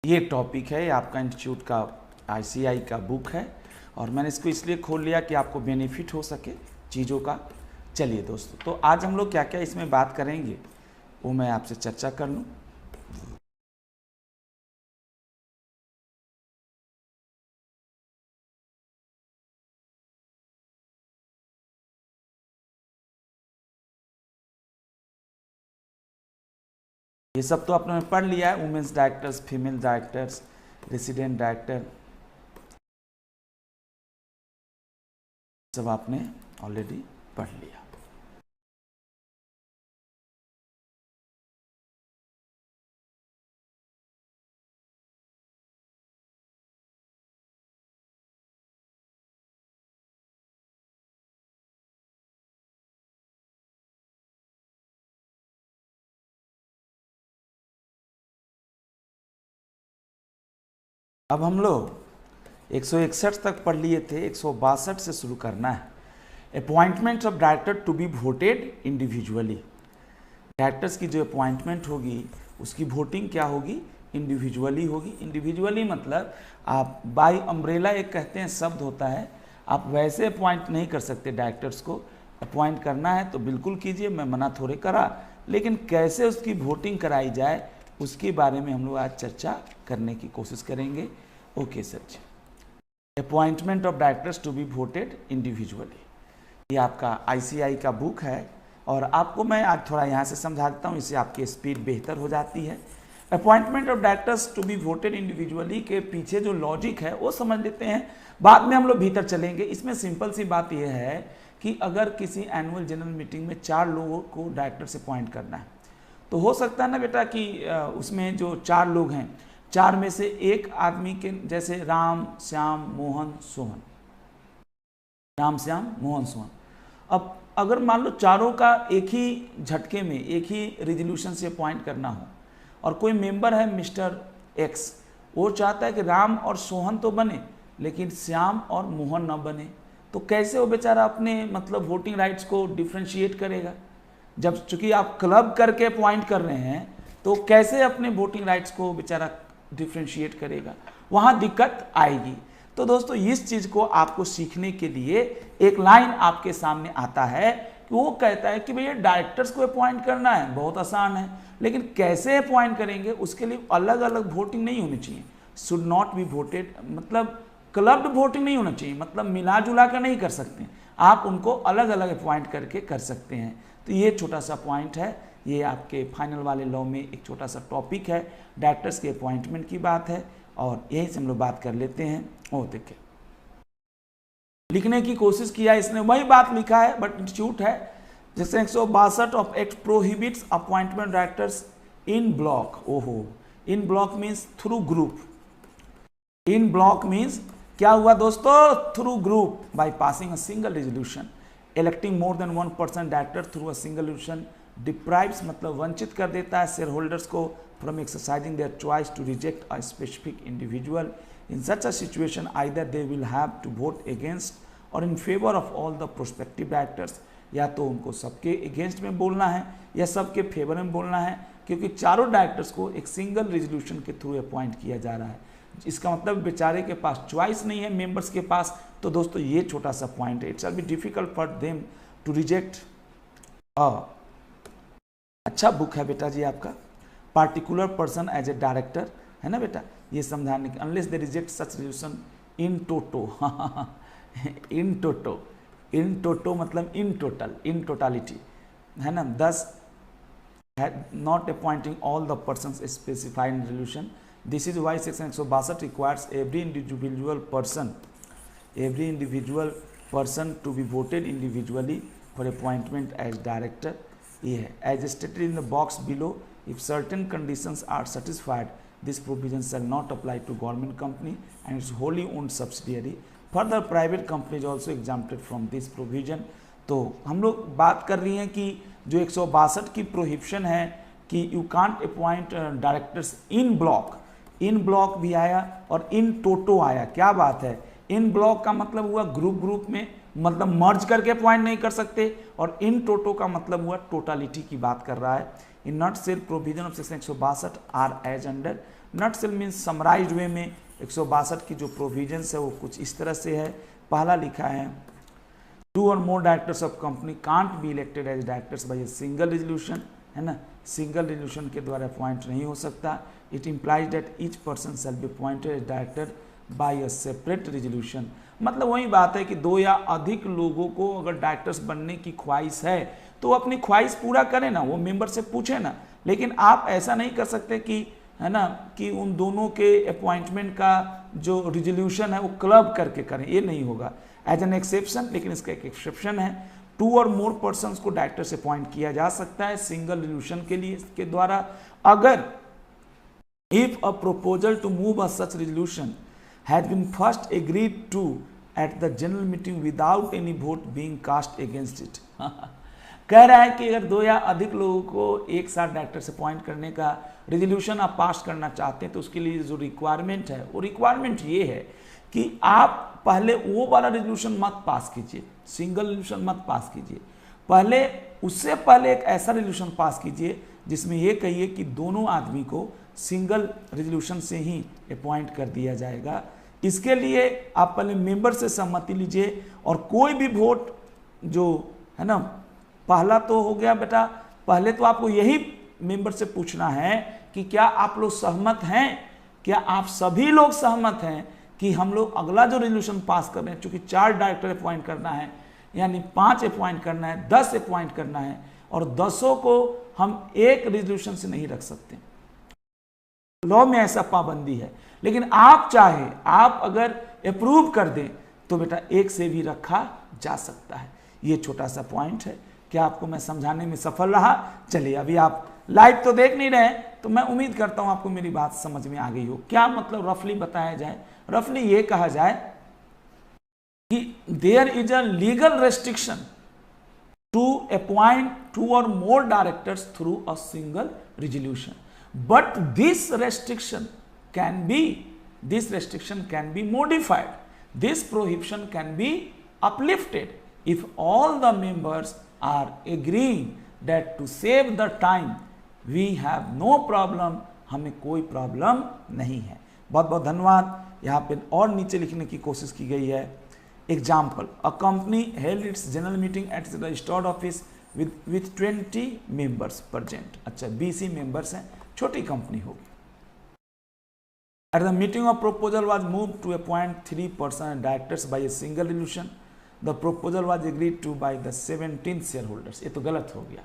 ये टॉपिक है, ये आपका इंस्टीट्यूट का आईसीआई का बुक है और मैंने इसको इसलिए खोल लिया कि आपको बेनिफिट हो सके चीज़ों का। चलिए दोस्तों, तो आज हम लोग क्या क्या इसमें बात करेंगे वो मैं आपसे चर्चा कर लूँ। ये सब तो आपने पढ़ लिया है, women's directors, female directors, resident director, सब आपने ऑलरेडी पढ़ लिया। अब हम लोग 161 तक पढ़ लिए थे, 162 से शुरू करना है। Appointment of director to be voted individually. Directors की जो अपॉइंटमेंट होगी उसकी वोटिंग क्या होगी? इंडिविजुअली होगी। इंडिविजुअली मतलब आप बाय अम्ब्रेला एक कहते हैं शब्द होता है, आप वैसे अपॉइंट नहीं कर सकते। डायरेक्टर्स को अपॉइंट करना है तो बिल्कुल कीजिए, मैं मना थोड़े करा, लेकिन कैसे उसकी वोटिंग कराई जाए उसके बारे में हम लोग आज चर्चा करने की कोशिश करेंगे। Okay sir ji. Appointment of directors to be voted individually, ये आपका आईसीआई का बुक है और आपको मैं आज थोड़ा यहाँ से समझा देता हूँ, इससे आपकी स्पीड बेहतर हो जाती है। Appointment of directors to be voted individually के पीछे जो लॉजिक है वो समझ लेते हैं, बाद में हम लोग भीतर चलेंगे। इसमें सिंपल सी बात यह है कि अगर किसी एनुअल जनरल मीटिंग में 4 लोगों को डायरेक्टर से अपॉइंट करना है तो हो सकता है ना बेटा कि उसमें जो 4 लोग हैं, 4 में से एक आदमी के, जैसे राम श्याम मोहन सोहन, राम श्याम मोहन सोहन, अब अगर मान लो चारों का एक ही झटके में एक ही रिजोल्यूशन से अपॉइंट करना हो और कोई मेंबर है मिस्टर एक्स, वो चाहता है कि राम और सोहन तो बने लेकिन श्याम और मोहन ना बने, तो कैसे वो बेचारा अपने मतलब वोटिंग राइट्स को डिफ्रेंशिएट करेगा? जब चूंकि आप क्लब करके अपॉइंट कर रहे हैं तो कैसे अपने वोटिंग राइट्स को बेचारा डिफ्रेंशिएट करेगा? वहाँ दिक्कत आएगी। तो दोस्तों इस चीज़ को आपको सीखने के लिए एक लाइन आपके सामने आता है कि वो कहता है कि भैया डायरेक्टर्स को अपॉइंट करना है, बहुत आसान है, लेकिन कैसे अपॉइंट करेंगे उसके लिए अलग अलग वोटिंग नहीं होनी चाहिए। शुड नॉट बी वोटेड, मतलब क्लब्ड वोटिंग नहीं होना चाहिए, मतलब मिला जुला कर नहीं कर सकते, आप उनको अलग अलग अपॉइंट करके कर सकते हैं। तो ये छोटा सा पॉइंट है, ये आपके फाइनल वाले लॉ में एक छोटा सा टॉपिक है, डायरेक्टर्स के अपॉइंटमेंट की बात है और यहीं से हम लोग बात कर लेते हैं। ओ देखिए, लिखने की कोशिश किया इसने, वही बात लिखा है बट इंस्टीट्यूट है। जैसे 162 of act prohibits appointment directors in block. ओहो, in block means through group. In block means क्या हुआ दोस्तों? Through group by passing a single resolution electing more than 1% director through a single resolution deprives, मतलब वंचित कर देता है share holders को from exercising their choice to reject a specific individual. In such a situation either they will have to vote against और in favour of all the prospective directors, या तो उनको सबके अगेंस्ट में बोलना है या सबके फेवर में बोलना है, क्योंकि चारों डायरेक्टर्स को एक सिंगल रेजोल्यूशन के थ्रू अपॉइंट किया जा रहा है। इसका मतलब बेचारे के पास चॉइस नहीं है मेंबर्स के पास। तो दोस्तों ये छोटा सा पॉइंट है, it's will be difficult for them to reject a, अच्छा बुक है बेटा जी आपका, particular person as a director, है ना बेटा, ये समझाने के, unless they reject such resolution in toto. In toto, in toto मतलब इन टोटल, इन टोटालिटी, है ना, thus not appointing all the persons specified in resolution. This is why section 162 requires every individual person to be voted individually for appointment as director. ये है, as stated in the box below, if certain conditions are satisfied, this provision shall not apply to government company and its wholly owned subsidiary. Further, private company is also exempted from this provision. तो हम लोग बात कर रही हैं कि जो 162 की प्रोहिबिशन है कि you can't appoint directors in block, in block भी आया और इन टोटो आया। क्या बात है? इन ब्लॉक का मतलब हुआ ग्रुप में, मतलब मर्ज करके अपॉइंट नहीं कर सकते, और इन टोटो का मतलब हुआ टोटालिटी की बात कर रहा है। In nutshell provision of section 162 are as under, nutshell means summarized way में 162 की जो प्रोविजंस है वो कुछ इस तरह से है। पहला लिखा है 2 or more directors of company can't be elected as directors by a single resolution, है ना, सिंगल रेजोल्यूशन के द्वारा अपॉइंट नहीं हो सकता। It implies that each person shall be appointed as director by a separate resolution. मतलब वही बात है कि 2 या अधिक लोगों को अगर डायरेक्टर्स बनने की ख्वाहिश है तो वो अपनी ख्वाहिश पूरा करें ना, वो मेंबर से पूछे ना। लेकिन आप ऐसा नहीं कर सकते कि, है ना, कि उन दोनों के अपॉइंटमेंट का जो रिजोल्यूशन है वो क्लब करके करें, ये नहीं होगा। एज एन एक्सेप्शन, लेकिन इसका एक एक्सेप्शन है, 2 or more पर्सन्स को डायरेक्टर से अपॉइंट किया जा सकता है सिंगल रेजोल्यूशन के लिए के द्वारा, अगर if a proposal to move a such resolution had been first agreed to at the general meeting without any vote being cast against it. कह रहा है कि अगर 2 या अधिक लोगों को एक साथ डायरेक्टर से अपॉइंट करने का रेजोल्यूशन आप पास करना चाहते हैं तो उसके लिए जो रिक्वायरमेंट है वो रिक्वायरमेंट ये है कि आप पहले वो वाला रेजोल्यूशन मत पास कीजिए, सिंगल रेजोल्यूशन मत पास कीजिए, पहले उससे पहले एक ऐसा रेजोल्यूशन पास कीजिए जिसमें ये कहिए कि दोनों आदमी को सिंगल रेजोल्यूशन से ही अपॉइंट कर दिया जाएगा। इसके लिए आप पहले मेंबर से सहमति लीजिए और कोई भी वोट जो है ना, पहला तो हो गया बेटा, पहले तो आपको यही मेंबर से पूछना है कि क्या आप लोग सहमत हैं, क्या आप सभी लोग सहमत हैं कि हम लोग अगला जो रेजोल्यूशन पास कर रहे हैं, चूंकि 4 डायरेक्टर अपॉइंट करना है, यानी 5 अपॉइंट करना है, 10 अपॉइंट करना है, और 10 को हम एक रेजोल्यूशन से नहीं रख सकते, लॉ में ऐसा पाबंदी है। लेकिन आप चाहे, आप अगर अप्रूव कर दें तो बेटा एक से भी रखा जा सकता है। ये छोटा सा पॉइंट है। क्या आपको मैं समझाने में सफल रहा? चलिए, अभी आप लाइव तो देख नहीं रहे, तो मैं उम्मीद करता हूं आपको मेरी बात समझ में आ गई हो। क्या मतलब रफली बताया जाए, रफली ये कहा जाए कि there is a legal restriction to appoint 2 or more directors through a single resolution, but this restriction can be modified. This prohibition can be uplifted if all the members are agreeing that to save the time we have no problem, हमें कोई problem नहीं है। बहुत बहुत धन्यवाद। यहाँ पे और नीचे लिखने की कोशिश की गई है। Example, a company held it's general meeting at the registered office with 20 members present। अच्छा, 20 मेंबर्स हैं, छोटी कंपनी होगी। At the meeting of proposal was moved to appoint 3 person directors by a single resolution. The proposal was agreed to by the 17 shareholders। ये तो गलत हो गया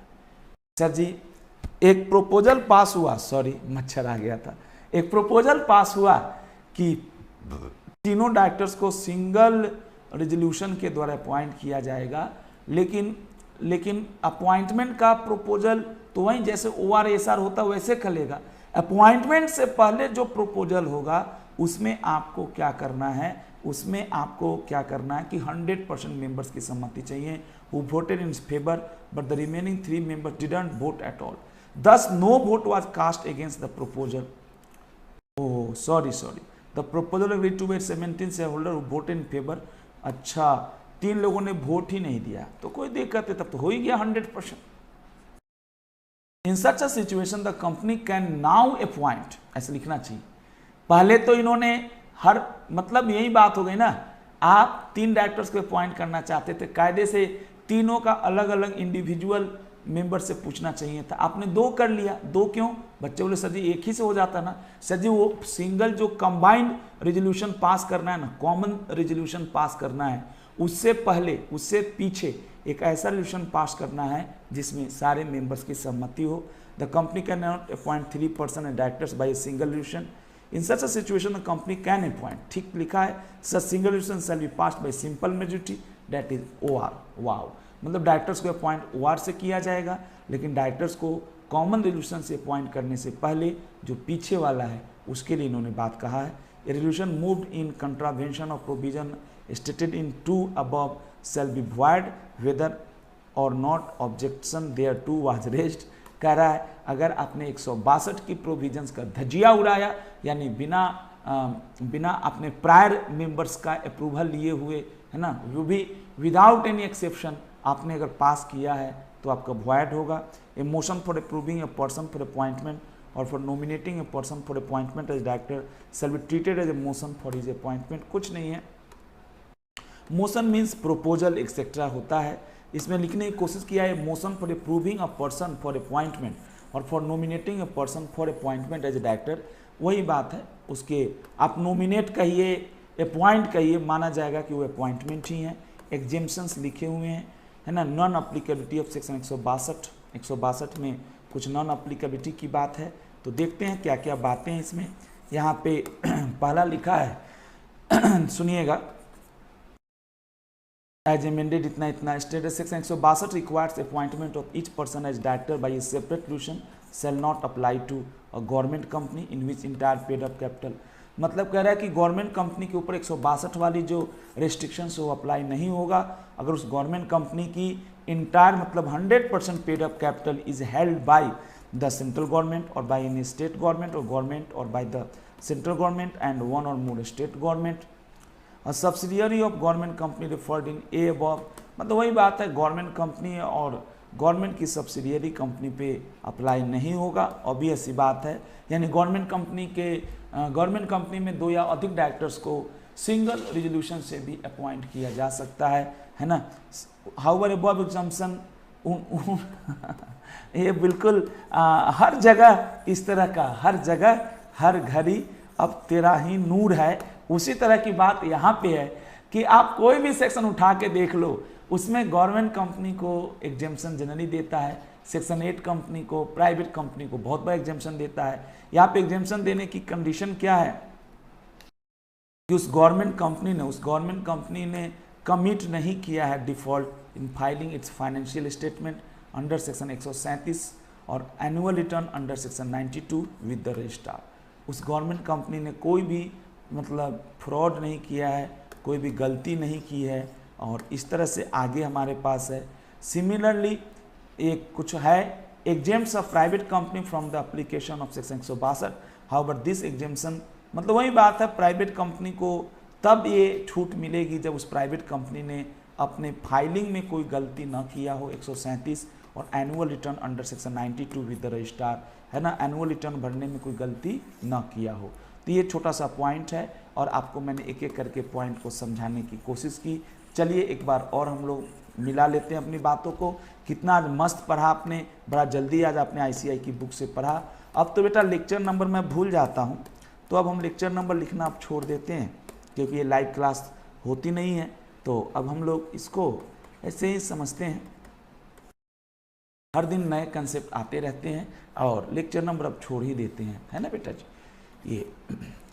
sir जी। एक प्रोपोजल पास हुआ, सॉरी मच्छर आ गया था, एक प्रोपोजल पास हुआ कि तीनों डायरेक्टर्स को सिंगल रेजोल्यूशन के द्वारा अपॉइंट किया जाएगा, लेकिन अपॉइंटमेंट का प्रोपोजल तो वही जैसे ORSR होता वैसे चलेगा। अपॉइंटमेंट से पहले जो प्रोपोजल होगा उसमें आपको क्या करना है, उसमें आपको क्या करना है कि 100% मेंबर्स की सहमति चाहिए। Who voted in favour but the remaining 3 members didn't vote at all, thus no vote was cast against the proposal। oh sorry the proposal agreed to by 17 shareholder who voted in favor। अच्छा, 3 लोगों ने vote ही नहीं दिया तो कोई दिक्कत है, तब तो हो ही गया 100%। In such a situation the company can now appoint, ऐसे लिखना चाहिए। पहले तो इन्होंने हर, मतलब यही बात हो गई ना, आप 3 डायरेक्टर्स को अपॉइंट करना चाहते थे, कायदे से तीनों का अलग अलग इंडिविजुअल मेंबर से पूछना चाहिए था, आपने 2 कर लिया। 2 क्यों? बच्चे बोले सर जी एक ही से हो जाता ना। सर जी वो सिंगल जो कंबाइंड रेजोल्यूशन पास करना है ना, कॉमन रेजोल्यूशन पास करना है, उससे पहले उससे पीछे एक ऐसा रेजोल्यूशन पास करना है जिसमें सारे मेंबर्स की सहमति हो। The company can not appoint 3 person and directors by a single resolution. In such a situation the company can appoint, ठीक लिखा है, such single resolution shall be passed by simple majority that is OR। Wow, मतलब directors को appoint OR से किया जाएगा, लेकिन directors को कॉमन रेजोल्यूशन से अपॉइंट करने से पहले जो पीछे वाला है उसके लिए इन्होंने बात कहा है। ए resolution moved in contravention of provision stated in 2 above shall be void whether or not objection thereto was raised। कह रहा है अगर आपने 162 की प्रोविजंस का धजिया उड़ाया, यानी बिना अपने प्रायर मेंबर्स का अप्रूवल लिए हुए, है ना, वो भी विदाउट एनी एक्सेप्शन आपने अगर पास किया है तो आपका वॉइड होगा। A motion for approving a person for appointment or for nominating a person for appointment as director shall be treated as a motion for his appointment. कुछ नहीं है, मोशन मीन्स प्रोपोजल एक्सेट्रा होता है। इसमें लिखने की कोशिश किया है motion for approving a person for appointment or for nominating a person for appointment as a director, वही बात है। उसके आप नॉमिनेट कहिए, अपॉइंट कहिए, माना जाएगा कि वो अपॉइंटमेंट ही है। एग्जेम्पशंस लिखे हुए हैं, है ना। नॉन अप्लीकेबिलिटी ऑफ सेक्शन 162 में कुछ नॉन अप्लीकेबिलिटी की बात है। तो देखते हैं क्या क्या बातें हैं इसमें। यहाँ पे पहला लिखा है सुनिएगा, एज एमेंडेड इतना इतना state section 162 requires appointment of each person as director by a separate resolution shall not apply to a government company in which entire paid up capital. मतलब कह रहा है कि गवर्नमेंट कंपनी के ऊपर 162 वाली जो रेस्ट्रिक्शंस वो अप्लाई नहीं होगा अगर उस गवर्नमेंट कंपनी की इंटायर मतलब 100% paid up capital is held by the central government or by any state government or by the central government and one or more state government. Subsidiary of government company referred in a above, मतलब वही बात है, government company और government की subsidiary company पे apply नहीं होगा, obvious सी बात है। यानी गवर्नमेंट कंपनी में 2 या अधिक डायरेक्टर्स को सिंगल रिजोल्यूशन से भी अपॉइंट किया जा सकता है ना। हाउएवर अबव एग्जम्पशन ये बिल्कुल हर जगह इस तरह का, हर जगह हर घड़ी अब तेरा ही नूर है, उसी तरह की बात यहाँ पे है कि आप कोई भी सेक्शन उठा के देख लो, उसमें गवर्नमेंट कंपनी को एग्जेम्पशन जनरली देता है, सेक्शन 8 कंपनी को, प्राइवेट कंपनी को बहुत बड़ा एग्जेम्पशन देता है। यहाँ पे एग्जेम्पशन देने की कंडीशन क्या है कि उस गवर्नमेंट कंपनी ने कमिट नहीं किया है default in filing it's financial statement under section 137 और annual return under section 92 with the registrar. उस गवर्नमेंट कंपनी ने कोई भी मतलब फ्रॉड नहीं किया है, कोई भी गलती नहीं की है, और इस तरह से आगे हमारे पास है। सिमिलरली एक कुछ है, exempts of private company from the application of section 162, however this exemption, मतलब वही बात है, प्राइवेट कंपनी को तब ये छूट मिलेगी जब उस प्राइवेट कंपनी ने अपने फाइलिंग में कोई गलती न किया हो 137 और annual return under section 92 with the registrar, है ना, एनुअल रिटर्न भरने में कोई गलती न किया हो। तो ये छोटा सा पॉइंट है और आपको मैंने एक एक करके पॉइंट को समझाने की कोशिश की। चलिए एक बार और हम लोग मिला लेते हैं अपनी बातों को। कितना आज मस्त पढ़ा आपने, बड़ा जल्दी आज आपने आईसीआई की बुक से पढ़ा। अब तो बेटा लेक्चर नंबर मैं भूल जाता हूँ, तो अब हम लेक्चर नंबर लिखना आप छोड़ देते हैं क्योंकि ये लाइव क्लास होती नहीं है। तो अब हम लोग इसको ऐसे ही समझते हैं, हर दिन नए कंसेप्ट आते रहते हैं और लेक्चर नंबर अब छोड़ ही देते हैं, है ना बेटा जी। ये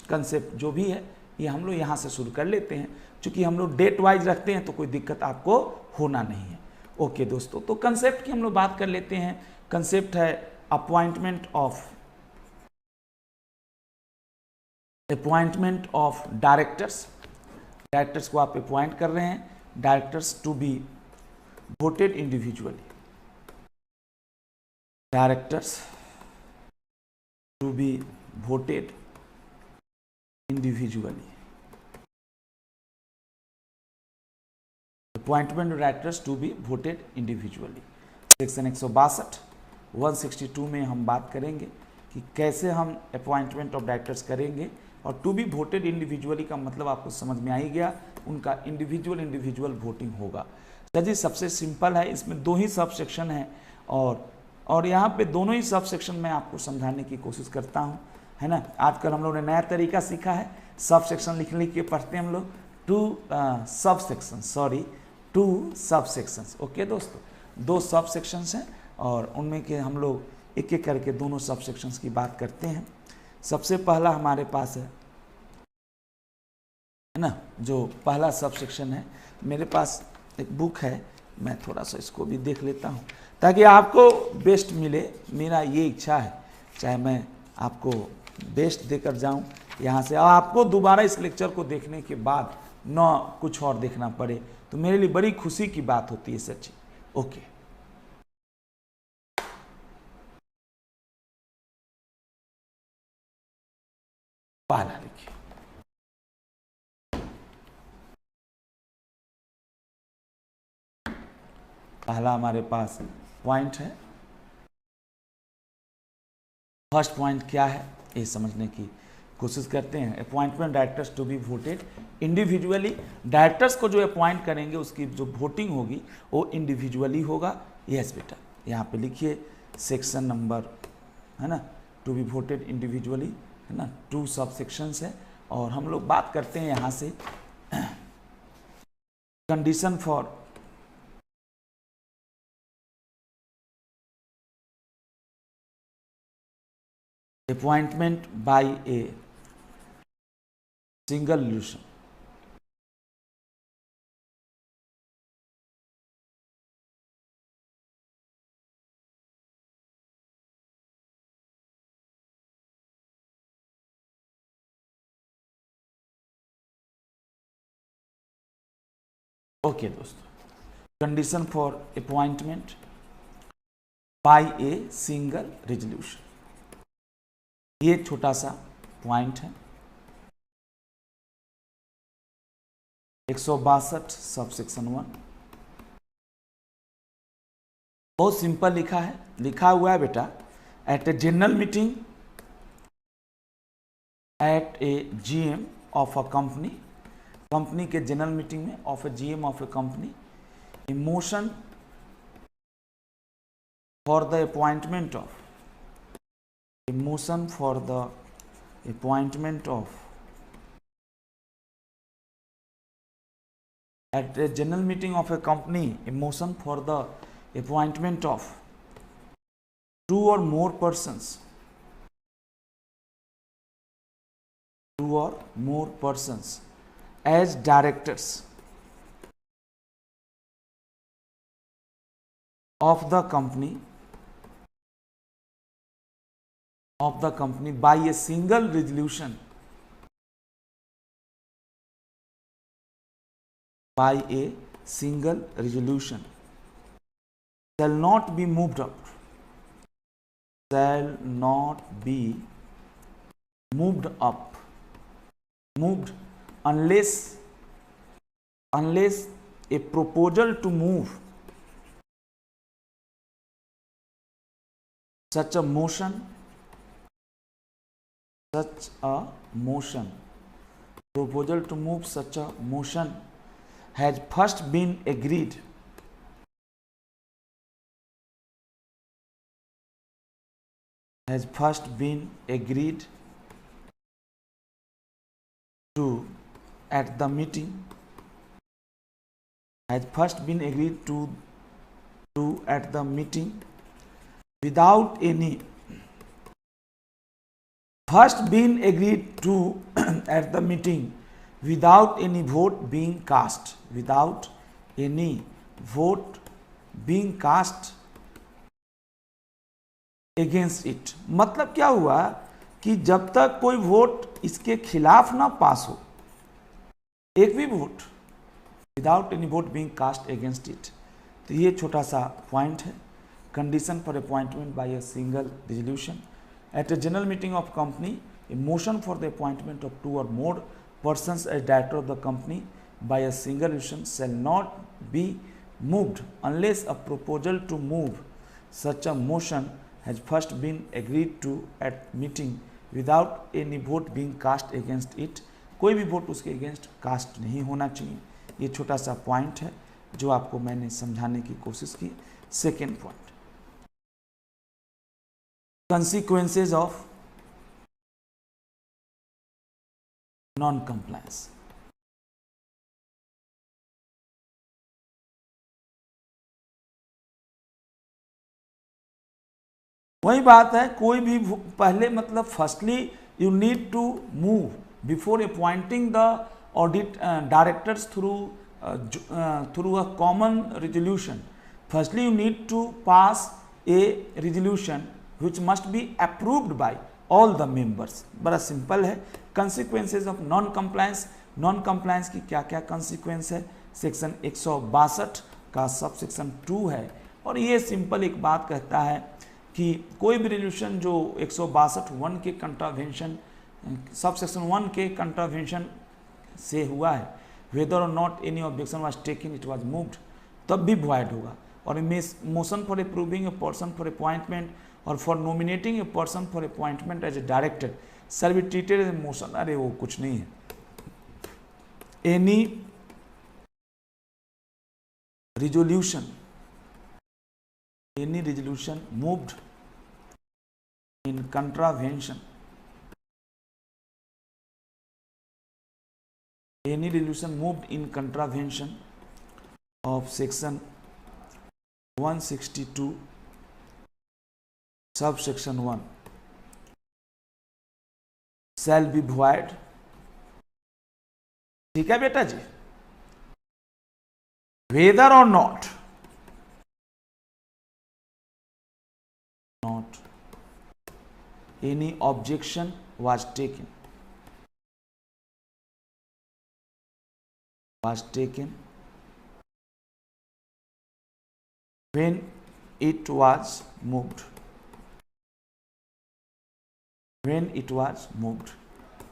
कंसेप्ट जो भी है ये हम लोग यहाँ से शुरू कर लेते हैं, क्योंकि हम लोग डेट वाइज रखते हैं तो कोई दिक्कत आपको होना नहीं है। ओके दोस्तों, तो कंसेप्ट की हम लोग बात कर लेते हैं। कंसेप्ट है अपॉइंटमेंट ऑफ डायरेक्टर्स को आप अपॉइंट कर रहे हैं, directors to be voted individually, directors to be voted individually. Appointment of directors to be voted individually. Section 162 में हम बात करेंगे कि कैसे हम अपॉइंटमेंट ऑफ डायरेक्टर्स करेंगे, और टू बी वोटेड इंडिविजुअली का मतलब आपको समझ में आ ही गया, उनका इंडिविजुअल वोटिंग होगा। जी सबसे सिंपल है, इसमें 2 ही सब सेक्शन है और यहाँ पे दोनों ही सब सेक्शन में आपको समझाने की कोशिश करता हूँ, है ना। आजकल हम लोग ने नया तरीका सीखा है, सब सेक्शन लिख के पढ़ते हैं हम लोग, 2 सब सेक्शंस। ओके दोस्तों, 2 सब सेक्शंस हैं और उनमें के हम लोग एक एक करके दोनों सब सेक्शंस की बात करते हैं। सबसे पहला हमारे पास है ना, जो पहला सब सेक्शन है, मेरे पास एक बुक है, मैं थोड़ा सा इसको भी देख लेता हूँ ताकि आपको बेस्ट मिले। मेरा ये इच्छा है, चाहे मैं आपको बेस्ट देकर जाऊं यहाँ से, और आपको दोबारा इस लेक्चर को देखने के बाद न कुछ और देखना पड़े, तो मेरे लिए बड़ी खुशी की बात होती है सच्ची। ओके, पहला लिखिए, पहला हमारे पास पॉइंट है फर्स्ट पॉइंट क्या है ये समझने की कोशिश करते हैं। Appointment directors to be voted individually, directors को जो अपॉइंट करेंगे उसकी जो वोटिंग होगी वो इंडिविजुअली होगा। यस बेटा, यहाँ पे लिखिए सेक्शन नंबर है ना, टू बी वोटेड इंडिविजुअली है ना, 2 सब सेक्शंस है। और हम लोग बात करते हैं यहाँ से condition for appointment by a single resolution. Okay दोस्तों, condition for appointment by a single resolution, ये छोटा सा पॉइंट है। 162 सब सेक्शन 1 बहुत सिंपल लिखा है, लिखा हुआ है बेटा, at a general meeting at a GM of a company, company के जनरल मीटिंग में of a GM of a company, a motion for the appointment of, a motion for the appointment of, at a general meeting of a company, a motion for the appointment of 2 or more persons, 2 or more persons as directors of the company by a single resolution, by a single resolution shall not be moved up, shall not be moved up, moved unless a proposal to move such a motion, proposal to move such a motion has first been agreed, to at the meeting, at the meeting without any, first been agreed to at the meeting without any vote being cast, without any vote being cast against it। मतलब क्या हुआ कि जब तक कोई vote इसके खिलाफ ना पास हो, एक भी vote, without any vote being cast against it. तो ये छोटा सा पॉइंट है। Condition for appointment by a single resolution at a general meeting of company, a motion for the appointment of 2 or more persons as director of the company by a single resolution shall not be moved unless a proposal to move such a motion has first been agreed to at meeting without any vote being cast against it। कोई भी vote उसके against caste नहीं होना चाहिए। ये छोटा सा point है जो आपको मैंने समझाने की कोशिश की। Second point, consequences of non compliance. वही बात है, कोई भी पहले मतलब firstly you need to move before appointing the audit directors through a common resolution. Firstly you need to pass a resolution which must be approved by all the members. बड़ा simple है। Consequences of non compliance, non compliance की क्या क्या consequence है, section 162 का sub section 2 है। और ये सिंपल एक बात कहता है कि कोई भी रेजोल्यूशन जो 162(1) के कंट्रावेंशन, सब सेक्शन 1 के कंट्रावेंशन से हुआ है, whether or not any objection was taken it was moved, तब भी वॉइड होगा। और motion for approving a person for appointment or for nominating a person for appointment as a director shall be treated as a motion. अरे वो कुछ नहीं है। Any resolution moved in contravention of section 162 subsection 1 shall be void। ठीक है बेटा जी, whether or not any objection was taken when it was moved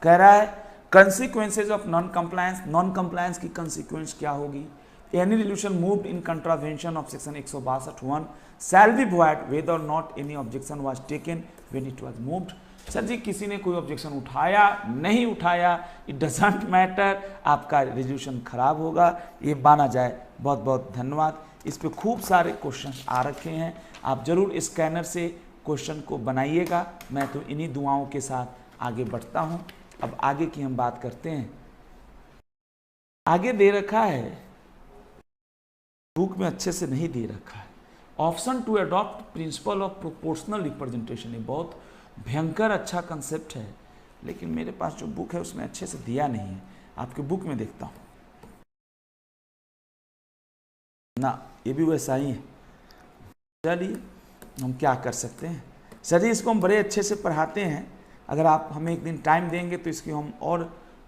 कह रहा है consequences of non compliance की consequence क्या होगी। Any resolution moved in contravention of section 162(1) shall be void whether or not any objection was taken when it was moved। Sir ji किसी ने कोई objection उठाया नहीं उठाया, इट डजंट मैटर, आपका रेजोल्यूशन खराब होगा, ये माना जाए। बहुत बहुत धन्यवाद। इस पे खूब सारे क्वेश्चन आ रखे हैं, आप जरूर स्कैनर से क्वेश्चन को बनाइएगा। मैं तो इन्हीं दुआओं के साथ आगे बढ़ता हूँ। अब आगे की हम बात करते हैं। आगे दे रखा है, बुक में अच्छे से नहीं दे रखा है, option to adopt principle of proportional representation. ये बहुत भयंकर अच्छा कंसेप्ट है, लेकिन मेरे पास जो बुक है उसमें अच्छे से दिया नहीं है। आपके बुक में देखता हूँ ना, ये भी वैसा ही है। चलिए हम क्या कर सकते हैं। सर जी इसको हम बड़े अच्छे से पढ़ाते हैं, अगर आप हमें एक दिन टाइम देंगे तो इसकी हम और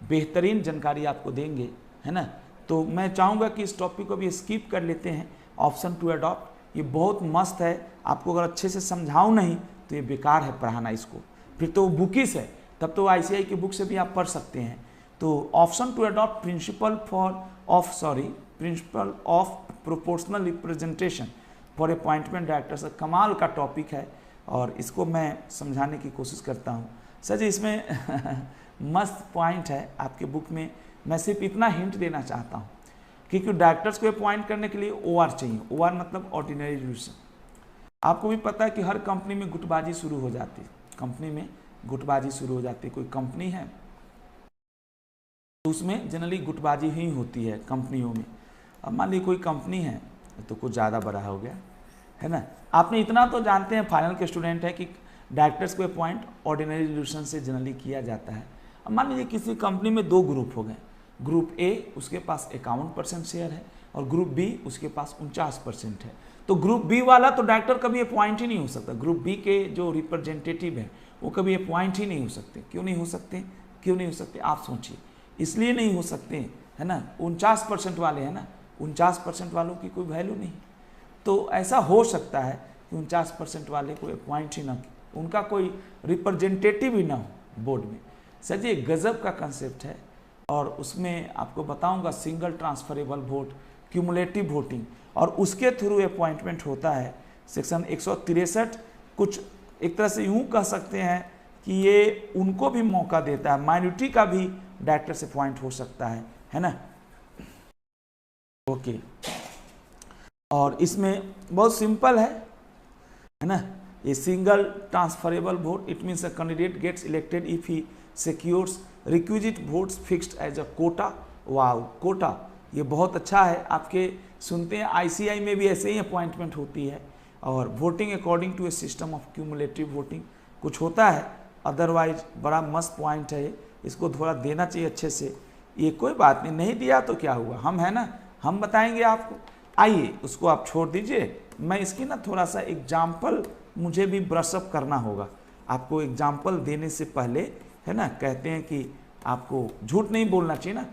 बेहतरीन जानकारी आपको देंगे, है ना। तो मैं चाहूँगा कि इस टॉपिक को भी स्किप कर लेते हैं। ऑप्शन टू अडॉप्ट ये बहुत मस्त है, आपको अगर अच्छे से समझाऊँ नहीं तो ये बेकार है पढ़ाना इसको, फिर तो बुकिस है, तब तो ICI की बुक से भी आप पढ़ सकते हैं। तो option to adopt principle of proportional representation for appointment director, कमाल का टॉपिक है और इसको मैं समझाने की कोशिश करता हूँ। सर जी इसमें मस्त पॉइंट है आपके बुक में, मैं सिर्फ इतना हिंट देना चाहता हूँ क्योंकि डायरेक्टर्स को अपॉइंट करने के लिए OR चाहिए। OR मतलब ऑर्डिनरी रेजोल्यूशन। आपको भी पता है कि हर कंपनी में गुटबाजी शुरू हो जाती है, कोई कंपनी है तो उसमें जनरली गुटबाजी ही होती है कंपनियों में। अब मान लीजिए कोई कंपनी है तो कुछ ज़्यादा बड़ा हो गया, है ना। आपने इतना तो जानते हैं, फाइनल के स्टूडेंट है, कि डायरेक्टर्स को अपॉइंट ऑर्डिनरी रेजोल्यूशन से जनरली किया जाता है। अब मान लीजिए किसी कंपनी में दो ग्रुप हो गए, ग्रुप A उसके पास 51% शेयर है और ग्रुप B उसके पास 49% है। तो ग्रुप B वाला तो डायरेक्टर कभी अपॉइंट ही नहीं हो सकता। ग्रुप B के जो रिप्रेजेंटेटिव हैं वो कभी अपॉइंट ही नहीं हो सकते। क्यों नहीं हो सकते आप सोचिए। इसलिए नहीं हो सकते, है ना, 49% वाले हैं ना, 49% वालों की कोई वैल्यू नहीं। तो ऐसा हो सकता है कि 49% वाले कोई अपॉइंट ही ना, उनका कोई रिप्रेजेंटेटिव ही ना हो बोर्ड में। सर जी गजब का कंसेप्ट है और उसमें आपको बताऊंगा single transferable vote, cumulative voting, और उसके थ्रू अपॉइंटमेंट होता है। सेक्शन 163 कुछ एक तरह से यूं कह सकते हैं कि ये उनको भी मौका देता है, माइनॉरिटी का भी डायरेक्टर से अपॉइंट हो सकता है ना। ओके, और इसमें बहुत सिंपल है ना। ये single transferable vote, it means a candidate gets elected if he secures requisite votes fixed as a quota. Wow, quota ये बहुत अच्छा है। आपके सुनते हैं ICI में भी ऐसे ही अपॉइंटमेंट होती है। और voting according to a system of cumulative voting कुछ होता है। अदरवाइज बड़ा मस्त पॉइंट है, इसको थोड़ा देना चाहिए अच्छे से। ये कोई बात नहीं दिया तो क्या हुआ, हम है ना, हम बताएंगे आपको। आइए उसको आप छोड़ दीजिए, मैं इसकी ना थोड़ा सा एग्जाम्पल मुझे भी ब्रशअप करना होगा। आपको एग्जाम्पल देने से पहले, है ना, कहते हैं कि आपको झूठ नहीं बोलना चाहिए ना,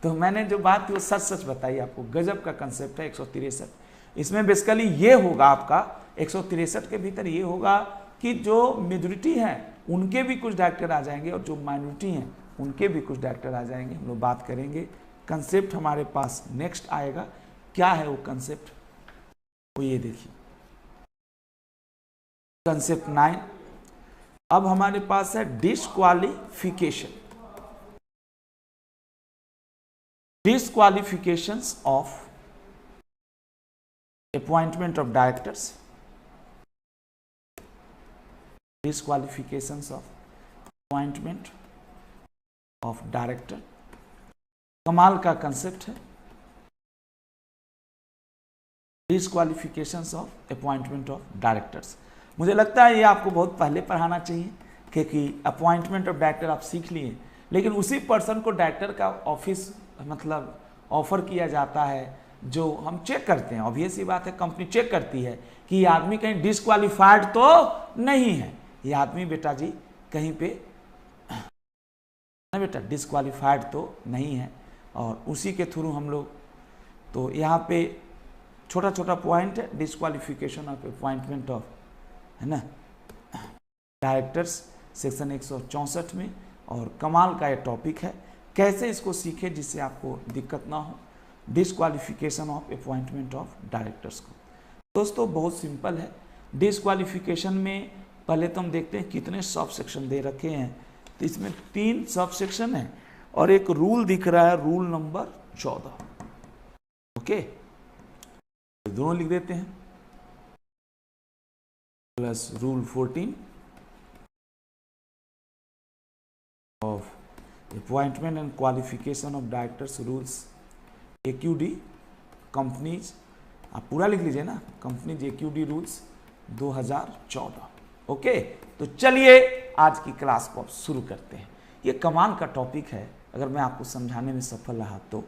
तो मैंने जो बात की वो सच बताई आपको। गजब का कंसेप्ट है 163। इसमें बेसिकली ये होगा आपका 163 के भीतर ये होगा कि जो मेजोरिटी है उनके भी कुछ डायरेक्टर आ जाएंगे और जो माइनॉरिटी हैं उनके भी कुछ डायरेक्टर आ जाएंगे। हम लोग बात करेंगे, कंसेप्ट हमारे पास नेक्स्ट आएगा। क्या है वो कंसेप्ट, वो ये देखिए। कंसेप्ट 9। अब हमारे पास है disqualification, disqualifications of appointment of directors, disqualifications of appointment of director। कमाल का कंसेप्ट है डिस्क्वालिफिकेशंस ऑफ अपॉइंटमेंट ऑफ डायरेक्टर्स। मुझे लगता है ये आपको बहुत पहले पढ़ाना चाहिए, क्योंकि अपॉइंटमेंट ऑफ डायरेक्टर आप सीख लिए, लेकिन उसी पर्सन को डायरेक्टर का ऑफिस मतलब ऑफर किया जाता है, जो हम चेक करते हैं। ऑब्वियस ही बात है, कंपनी चेक करती है कि ये आदमी कहीं डिस्क्वालीफाइड तो नहीं है, ये आदमी बेटा जी कहीं पे ना बेटा डिस्क्वालीफाइड तो नहीं है, और उसी के थ्रू हम लोग, तो यहाँ पे छोटा छोटा पॉइंट है, डिस्क्वालिफिकेशन ऑफ अपॉइंटमेंट ऑफ, है ना, डायरेक्टर्स, सेक्शन 164 में। और कमाल का ये टॉपिक है, कैसे इसको सीखे जिससे आपको दिक्कत ना हो, disqualification of appointment of directors को। दोस्तों बहुत सिंपल है। डिस्क्वालिफिकेशन में पहले तो हम देखते हैं कितने सब सेक्शन दे रखे हैं, तो इसमें 3 सब सेक्शन है और एक रूल दिख रहा है, रूल नंबर 14। ओके, दोनों लिख देते हैं, plus rule 14 of appointment and qualification of directors rules AQD companies, आप पूरा लिख लीजिए ना, कंपनीज AQD रूल्स 2014। ओके, तो चलिए आज की क्लास को शुरू करते हैं। ये कमाल का टॉपिक है, अगर मैं आपको समझाने में सफल रहा तो।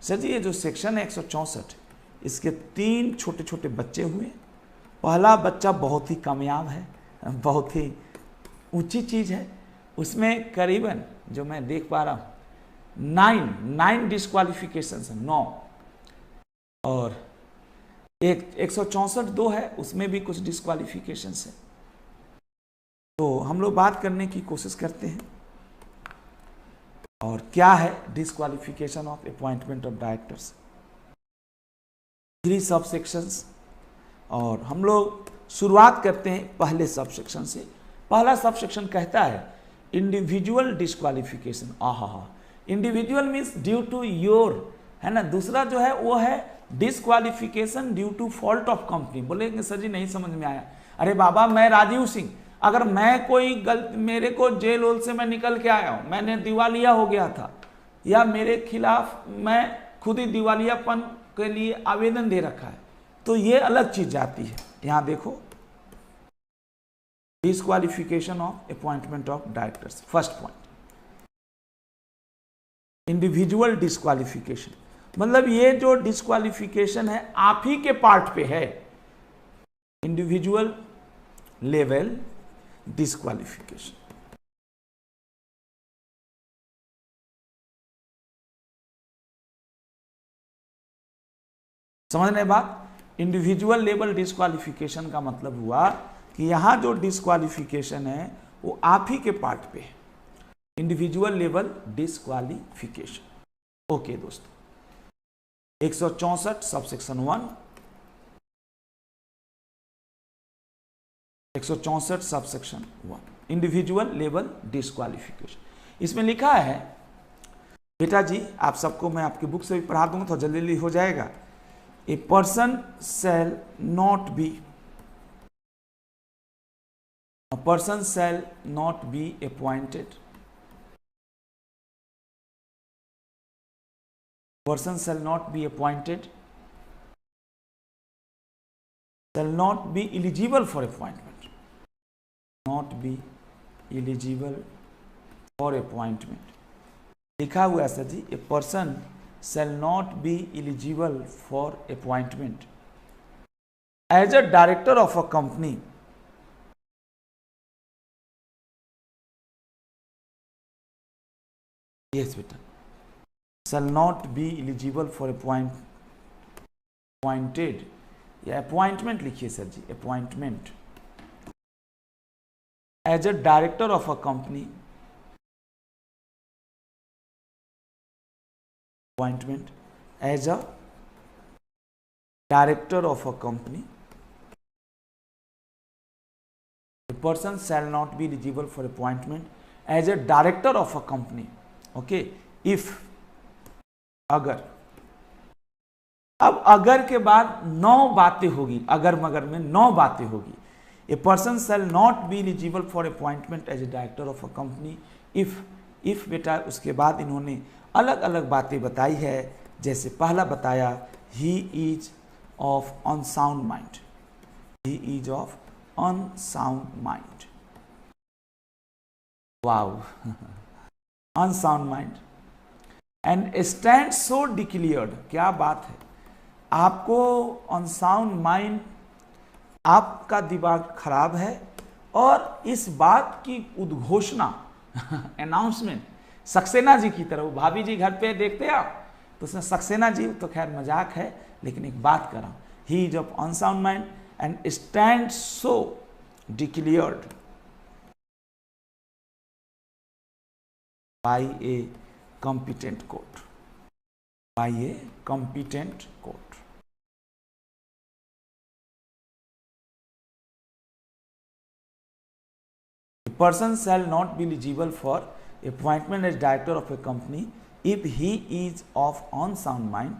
सर जी ये जो सेक्शन है 164, इसके 3 छोटे छोटे बच्चे हुए। पहला बच्चा बहुत ही कामयाब है, बहुत ही ऊंची चीज़ है, उसमें करीबन जो मैं देख पा रहा हूँ 9 डिस्क्वालिफिकेशन है, 9, और एक 164(2) है, उसमें भी कुछ डिस्क्वालिफिकेशन है। तो हम लोग बात करने की कोशिश करते हैं, और क्या है disqualification of appointment of directors. 3 सब सेक्शंस, और हम लोग शुरुआत करते हैं पहले सब सेक्शन से। पहला सब सेक्शन कहता है इंडिविजुअल डिस्क्वालिफिकेशन। आहा, individual means due to your, है ना। दूसरा जो है वो है disqualification due to fault of company. बोलेंगे सर जी नहीं समझ में आया। अरे बाबा मैं राजीव सिंह, अगर मैं कोई गलत, मेरे को जेल होल से मैं निकल के आया हूं, मैंने दिवालिया हो गया था, या मेरे खिलाफ मैं खुद ही दिवालियापन के लिए आवेदन दे रखा है, तो ये अलग चीज जाती है। यहां देखो disqualification of appointment of directors. First point individual disqualification, मतलब ये जो डिस्क्वालिफिकेशन है आप ही के पार्ट पे है, इंडिविजुअल लेवल डिस्क्वालिफिकेशन। समझने बात, इंडिविजुअल लेवल डिस्क्वालिफिकेशन का मतलब हुआ कि यहां जो डिस्क्वालिफिकेशन है वो आप ही के पार्ट पे है, इंडिविजुअल लेवल डिस्क्वालिफिकेशन। ओके दोस्तों, 164 sub section 1, 164 sub section 1 individual level disqualification. इसमें लिखा है बेटा जी, आप सबको मैं आपकी बुक से भी पढ़ा दूंगा तो जल्दी जल्दी हो जाएगा। A person shall not B, a person shall not be appointed, person shall not be appointed, shall not be eligible for appointment, not be eligible for appointment। लिखा हुआ है सर जी, a person shall not be eligible for appointment as a director of a company yes बेटा, shall not be eligible for appointed, या appointment लिखिए sir जी, appointment as a director of a company, appointment as a director of a company A person shall not be eligible for appointment as a director of a company. Okay, if अगर, अब अगर के बाद 9 बातें होगी, अगर मगर में 9 बातें होगी. A person shall not be eligible for appointment as a director of a company if बेटा उसके बाद इन्होंने अलग अलग बातें बताई है. जैसे पहला बताया, he is of unsound mind. He is of unsound mind. Wow. Unsound mind. And stand so declared. क्या बात है, आपको अनसाउंड माइंड, आपका दिमाग खराब है और इस बात की उद्घोषणा अनाउंसमेंट सक्सेना जी की तरह, भाभी जी घर पे देखते आप तो उसमें सक्सेना जी, तो खैर मजाक है लेकिन एक बात कर रहा हूं. He is of unsound mind and stand so declared by A competent court. By a competent court. A person shall not be eligible for appointment as director of a company if he is of unsound mind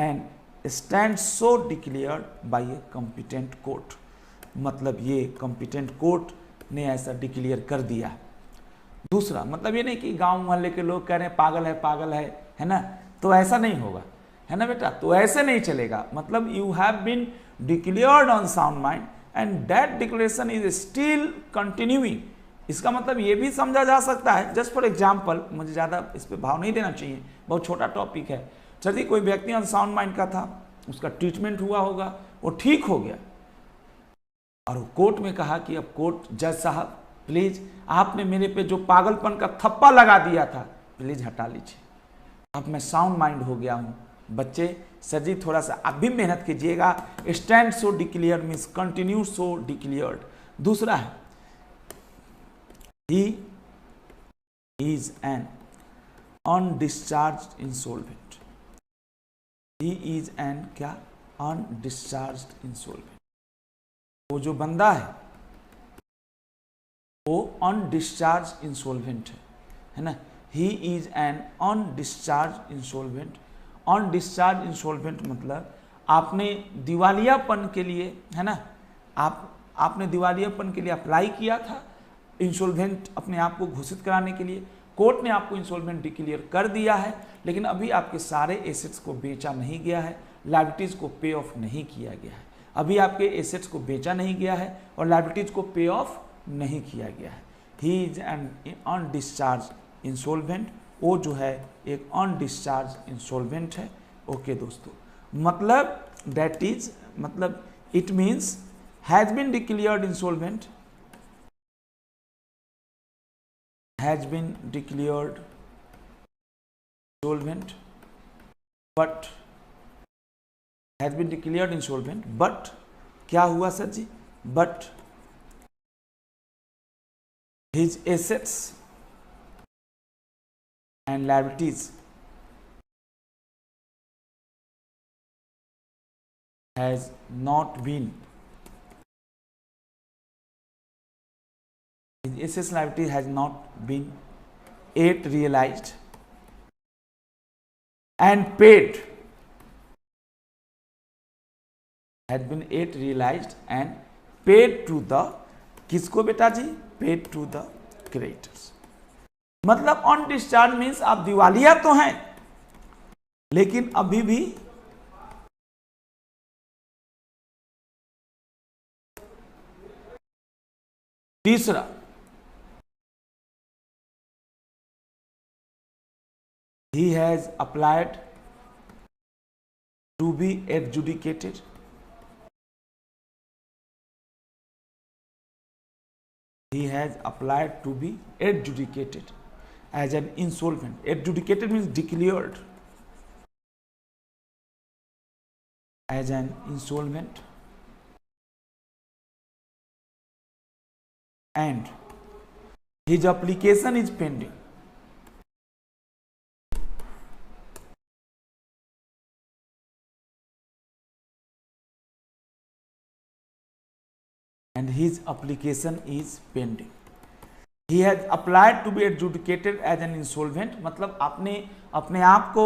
and stands so declared by a competent court. मतलब ये competent court ने ऐसा declare कर दिया. दूसरा मतलब ये नहीं कि गांव मोहल्ले के लोग कह रहे हैं पागल है ना, तो ऐसा नहीं होगा, है ना बेटा, तो ऐसे नहीं चलेगा. मतलब you have been declared on sound mind and that declaration is still continuing. इसका मतलब ये भी समझा जा सकता है, जस्ट फॉर एग्जाम्पल, मुझे ज़्यादा इस पर भाव नहीं देना चाहिए, बहुत छोटा टॉपिक है. यदि कोई व्यक्ति ऑन साउंड माइंड का था, उसका ट्रीटमेंट हुआ होगा, वो ठीक हो गया और वो कोर्ट में कहा कि अब कोर्ट जज साहब प्लीज आपने मेरे पे जो पागलपन का थप्पा लगा दिया था प्लीज हटा लीजिए, अब मैं साउंड माइंड हो गया हूं. बच्चे सर जी थोड़ा सा आप भी मेहनत कीजिएगा. Stand so declare means continue so declared. दूसरा है, he is an undischarged insolvent. He is an क्या, अनडिस्चार्ज्ड इंसॉल्वेंट. वो जो बंदा है वो अनडिस्चार्ज इंसॉल्वेंट है ना. ही is N undischarged insolvent. Undischarged insolvent मतलब आपने दिवालियापन के लिए, है ना, आपने दिवालियापन के लिए अप्लाई किया था इंसॉल्वेंट अपने आप को घोषित कराने के लिए. कोर्ट ने आपको इंसॉल्वेंट डिक्लेयर कर दिया है, लेकिन अभी आपके सारे एसेट्स को बेचा नहीं गया है, लायबिलिटीज को पे ऑफ नहीं किया गया है. अभी आपके एसेट्स को बेचा नहीं गया है और लायबिलिटीज को पे ऑफ नहीं किया गया है. He is N undischarged insolvent. वो जो है एक अनडिस्चार्ज इंसॉल्वेंट है. ओके दोस्तों, मतलब दैट इज, मतलब it means has been declared insolvent, has been declared insolvent, but has been declared insolvent, but क्या हुआ सर जी, but his assets and liabilities has not been, his assets liability has not been yet realized and paid, had been yet realized and paid to the, किसको बेटा जी, paid to the creditors. मतलब undischarged means आप दिवालिया तो हैं लेकिन अभी भी तीसरा, he has applied to be adjudicated, he has applied to be adjudicated as an insolvent. Adjudicated means declared as an insolvent and his application is pending. and his application is pending. He has applied to be adjudicated as an insolvent, मतलब आपने अपने आप को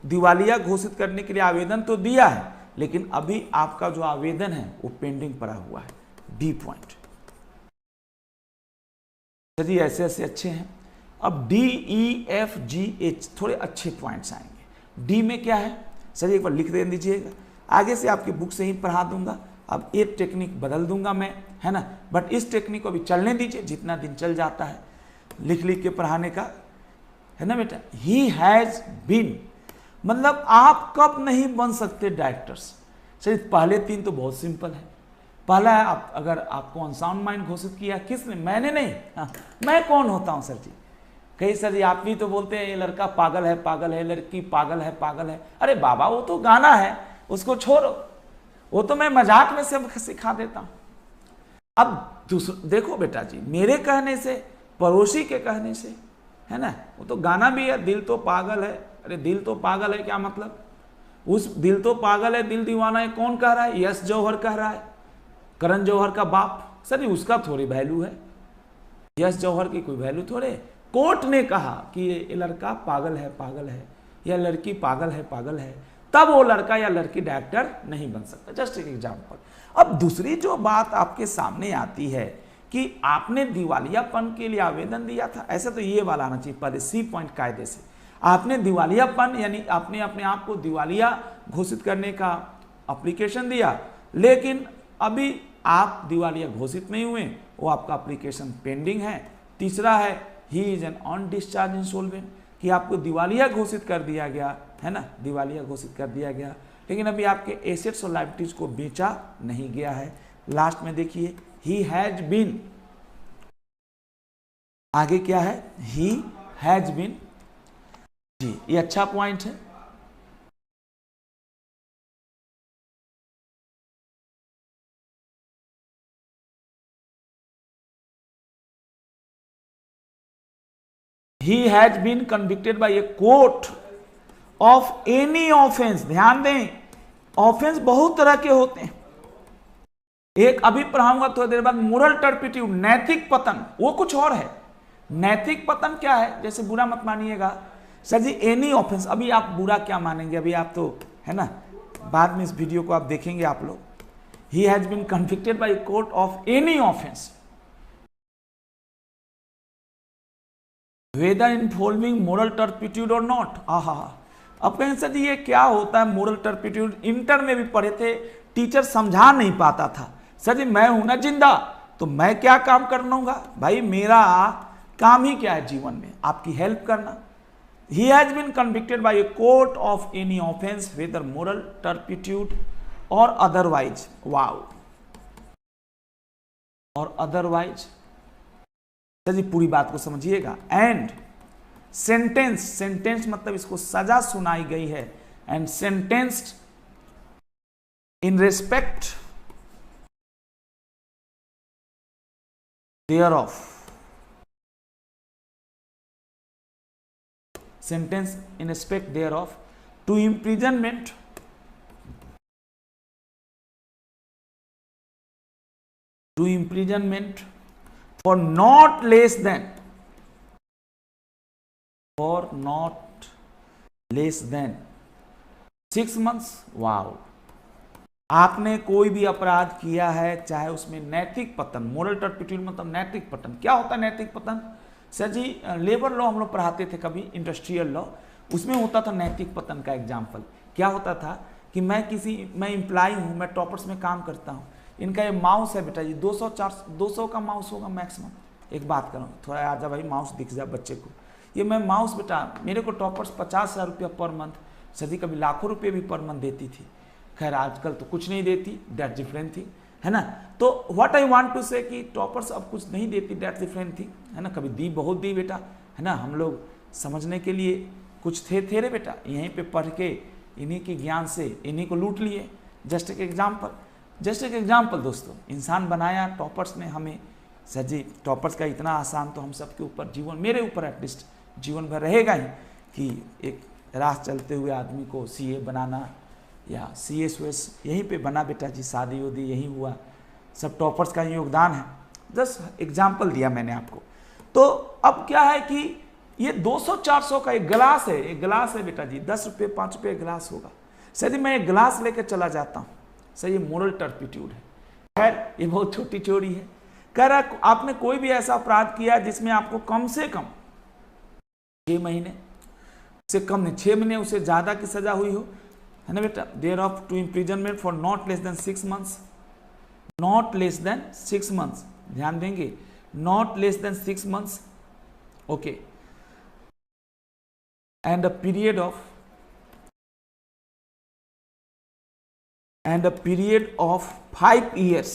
दिवालिया घोषित करने के लिए आवेदन तो दिया है, लेकिन अभी आपका जो आवेदन है वो पेंडिंग पड़ा हुआ है। B point. चलिए ऐसे ऐसे अच्छे हैं। अब D E F G H थोड़े अच्छे पॉइंट्स आएंगे। डी में क्या है सर, एक बार लिख दे दीजिएगा, आगे से आपकी बुक से ही पढ़ा दूंगा। अब एक टेक्निक बदल दूंगा मैं, है ना, बट इस टेक्निक को अभी चलने दीजिए, जितना दिन चल जाता है लिख लिख के पढ़ाने का, है ना बेटा। ही हैज बीन, मतलब आप कब नहीं बन सकते डायरेक्टर्स। सर पहले तीन तो बहुत सिंपल है। पहला है आप, अगर आपको अनसाउंड माइंड घोषित किया किसने, मैंने नहीं। हाँ, मैं कौन होता हूं सर जी। कहीं सर जी आप भी तो बोलते हैं ये लड़का पागल है, पागल है, लड़की पागल है, पागल है। अरे बाबा वो तो गाना है, उसको छोड़ो, वो तो मैं मजाक में सब सिखा देता हूं। अब देखो बेटा जी, मेरे कहने से, पड़ोसी के कहने से, है ना, वो तो गाना भी है, दिल तो पागल है। अरे दिल तो पागल है क्या मतलब, उस दिल तो पागल है, दिल दीवाना है, कौन कह रहा है, यश जौहर कह रहा है, करण जौहर का बाप। सर जी उसका थोड़ी वैल्यू है, यश जौहर की कोई वैल्यू थोड़े। कोर्ट ने कहा कि ये लड़का पागल है, पागल है, या लड़की पागल है, पागल है, तब वो लड़का या लड़की डायरेक्टर नहीं बन सकता। जस्ट एक एग्जाम्पल। अब दूसरी जो बात आपके सामने आती है कि आपने दिवालियापन के लिए आवेदन दिया था, ऐसा तो ये वाला आना चाहिए पहले, सी पॉइंट कायदे से। आपने दिवालियापन यानी आपने अपने आप को दिवालिया घोषित करने का एप्लीकेशन दिया, लेकिन अभी आप दिवालिया घोषित नहीं हुए, वो आपका एप्लीकेशन पेंडिंग है। तीसरा है he is N on discharge insolvent, कि आपको दिवालिया घोषित कर दिया गया, है ना, दिवालिया घोषित कर दिया गया, लेकिन अभी आपके एसेट्स और लायबिलिटीज को बेचा नहीं गया है। लास्ट में देखिए ही हैज बीन, आगे क्या है, ही हैज बीन जी, ये अच्छा पॉइंट है। He has been convicted by a court of any offense। ध्यान दें, ऑफेंस बहुत तरह के होते हैं। एक अभी पढ़ाऊंगा थोड़ी देर बाद, मोरल टर्पिट्यूड, नैतिक पतन, वो कुछ और है। नैतिक पतन क्या है, जैसे बुरा मत मानिएगा सर जी, एनी ऑफेंस। अभी आप बुरा क्या मानेंगे, अभी आप तो, है ना, बाद में इस वीडियो को आप देखेंगे आप लोग। He has been convicted by court of any offence whether involving moral turpitude or not. आहा, अब कहें सर जी ये क्या होता है मोरल टर्पिट्यूड, इंटर में भी पढ़े थे, टीचर समझा नहीं पाता था। सर जी मैं हूं ना जिंदा, तो मैं क्या काम कर लूंगा भाई, मेरा काम ही क्या है जीवन में, आपकी हेल्प करना। He has been convicted by a court of any offence whether moral turpitude or otherwise. Wow, or otherwise. जी पूरी बात को समझिएगा। एंड सेंटेंस, सेंटेंस मतलब इसको सजा सुनाई गई है, and sentenced in respect thereof, sentence in respect thereof to imprisonment, to imprisonment for not less than, for not less than 6 months। Wow, आपने कोई भी अपराध किया है, चाहे उसमें नैतिक पतन, मोरल टर्पिट्यूड मतलब नैतिक पतन। क्या होता है नैतिक पतन सर जी, लेबर लॉ हम लोग पढ़ाते थे कभी, इंडस्ट्रियल लॉ, उसमें होता था नैतिक पतन का एग्जाम्पल। क्या होता था कि मैं एम्प्लॉय हूं, मैं टॉपर्स में काम करता हूं, इनका ये माउस है बेटा जी, 200 का माउस होगा मैक्सिमम। एक बात करूँ, थोड़ा आजा भाई माउस दिख जाए बच्चे को, ये मैं माउस बेटा, मेरे को टॉपर्स 50,000 रुपया पर मंथ, सदी कभी लाखों रुपये भी पर मंथ देती थी। खैर आजकल तो कुछ नहीं देती, दैट डिफरेंट थी, है ना। तो व्हाट आई वांट टू से कि टॉपर्स अब कुछ नहीं देती, दैट डिफरेंट थी, है ना। कभी दी, बहुत दी बेटा, है ना। हम लोग समझने के लिए कुछ थे रे बेटा, यहीं पे पढ़ के इन्हीं के ज्ञान से इन्हीं को लूट लिए। जस्ट एक एग्जाम्पल, जस्ट एक एग्जाम्पल दोस्तों, इंसान बनाया टॉपर्स ने हमें। सर जी टॉपर्स का इतना आसान तो हम सबके ऊपर, जीवन, मेरे ऊपर एटलीस्ट जीवन भर रहेगा ही, कि एक राह चलते हुए आदमी को सीए बनाना, या सीएस वेस यहीं पे बना बेटा जी, शादी उदी यहीं हुआ, सब टॉपर्स का योगदान है, जस्ट एग्जाम्पल दिया मैंने आपको। तो अब क्या है कि ये 200-400 का एक गिलास है, एक गिलास है बेटा जी, 10 रुपये 5 रुपये गिलास होगा। सर मैं एक गिलास लेकर चला जाता हूँ, सर ये मोरल टर्पिट्यूड है। खैर ये बहुत छोटी चोरी है। कह रहा आपने कोई भी ऐसा अपराध किया जिसमें आपको कम से कम 6 महीने से कम नहीं, 6 महीने उससे ज्यादा की सजा हुई हो, है ना बेटा, thereof to imprisonment for not less than 6 months, not less than 6 months, ध्यान देंगे, not less than 6 months, okay, and a period of 5 years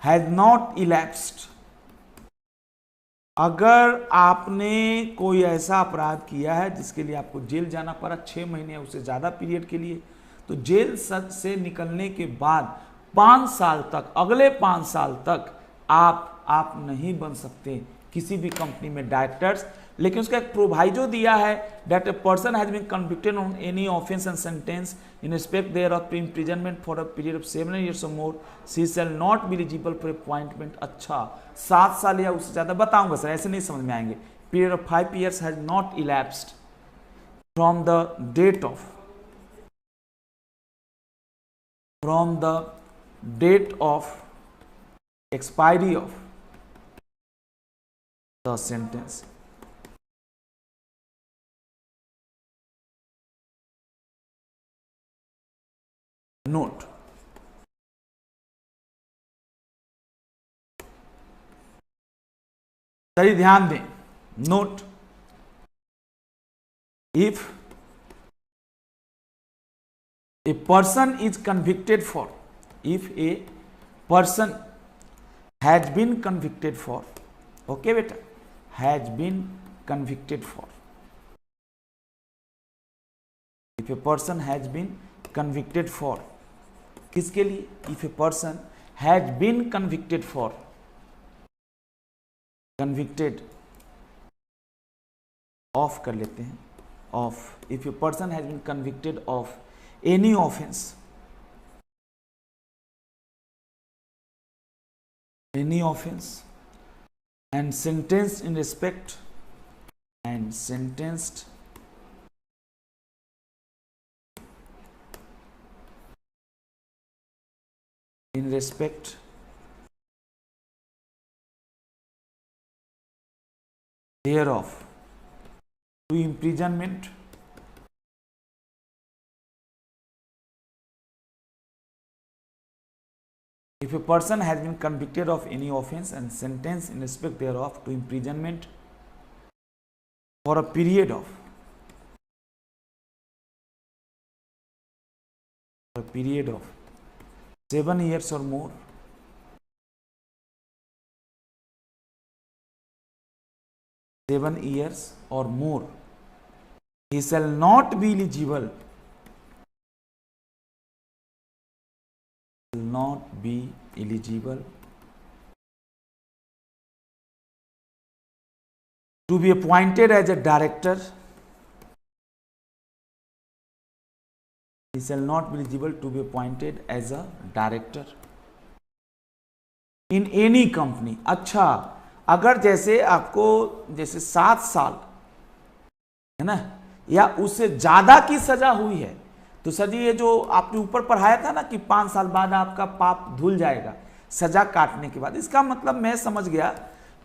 has not elapsed। अगर आपने कोई ऐसा अपराध किया है जिसके लिए आपको जेल जाना पड़ा 6 महीने या उससे ज्यादा पीरियड के लिए, तो जेल से निकलने के बाद 5 साल तक, अगले 5 साल तक आप नहीं बन सकते किसी भी कंपनी में डायरेक्टर्स। लेकिन उसका एक प्रोवाइजो दिया है, that a person has been convicted on any offence and sentence in respect thereof imprisonment for a period of 7 years or more, she shall not be eligible for appointment. अच्छा 7 साल या उससे ज्यादा बताऊंगा sir, ऐसे नहीं समझ में आएंगे। Period of 5 years has not elapsed from the date of expiry of the sentence। Note, सही ध्यान दें, note, if a person is convicted for, if a person has been convicted for, okay बेटा, has been convicted for, if a person has been convicted for, किसके लिए, if a person has been convicted for, convicted of कर लेते हैं, of, if a person has been convicted of any offense, any offense and sentenced in respect and sentenced in respect thereof to imprisonment if a person has been convicted of any offense and sentenced in respect thereof to imprisonment for a period of 7 years or more, he shall not be eligible to be appointed as a director. He shall not be eligible to be appointed as a director in any company। अच्छा, अगर जैसे आपको जैसे 7 साल है ना या उससे ज्यादा की सजा हुई है, तो सर जी ये जो आपने ऊपर पढ़ाया था ना कि 5 साल बाद आपका पाप धुल जाएगा सजा काटने के बाद, इसका मतलब मैं समझ गया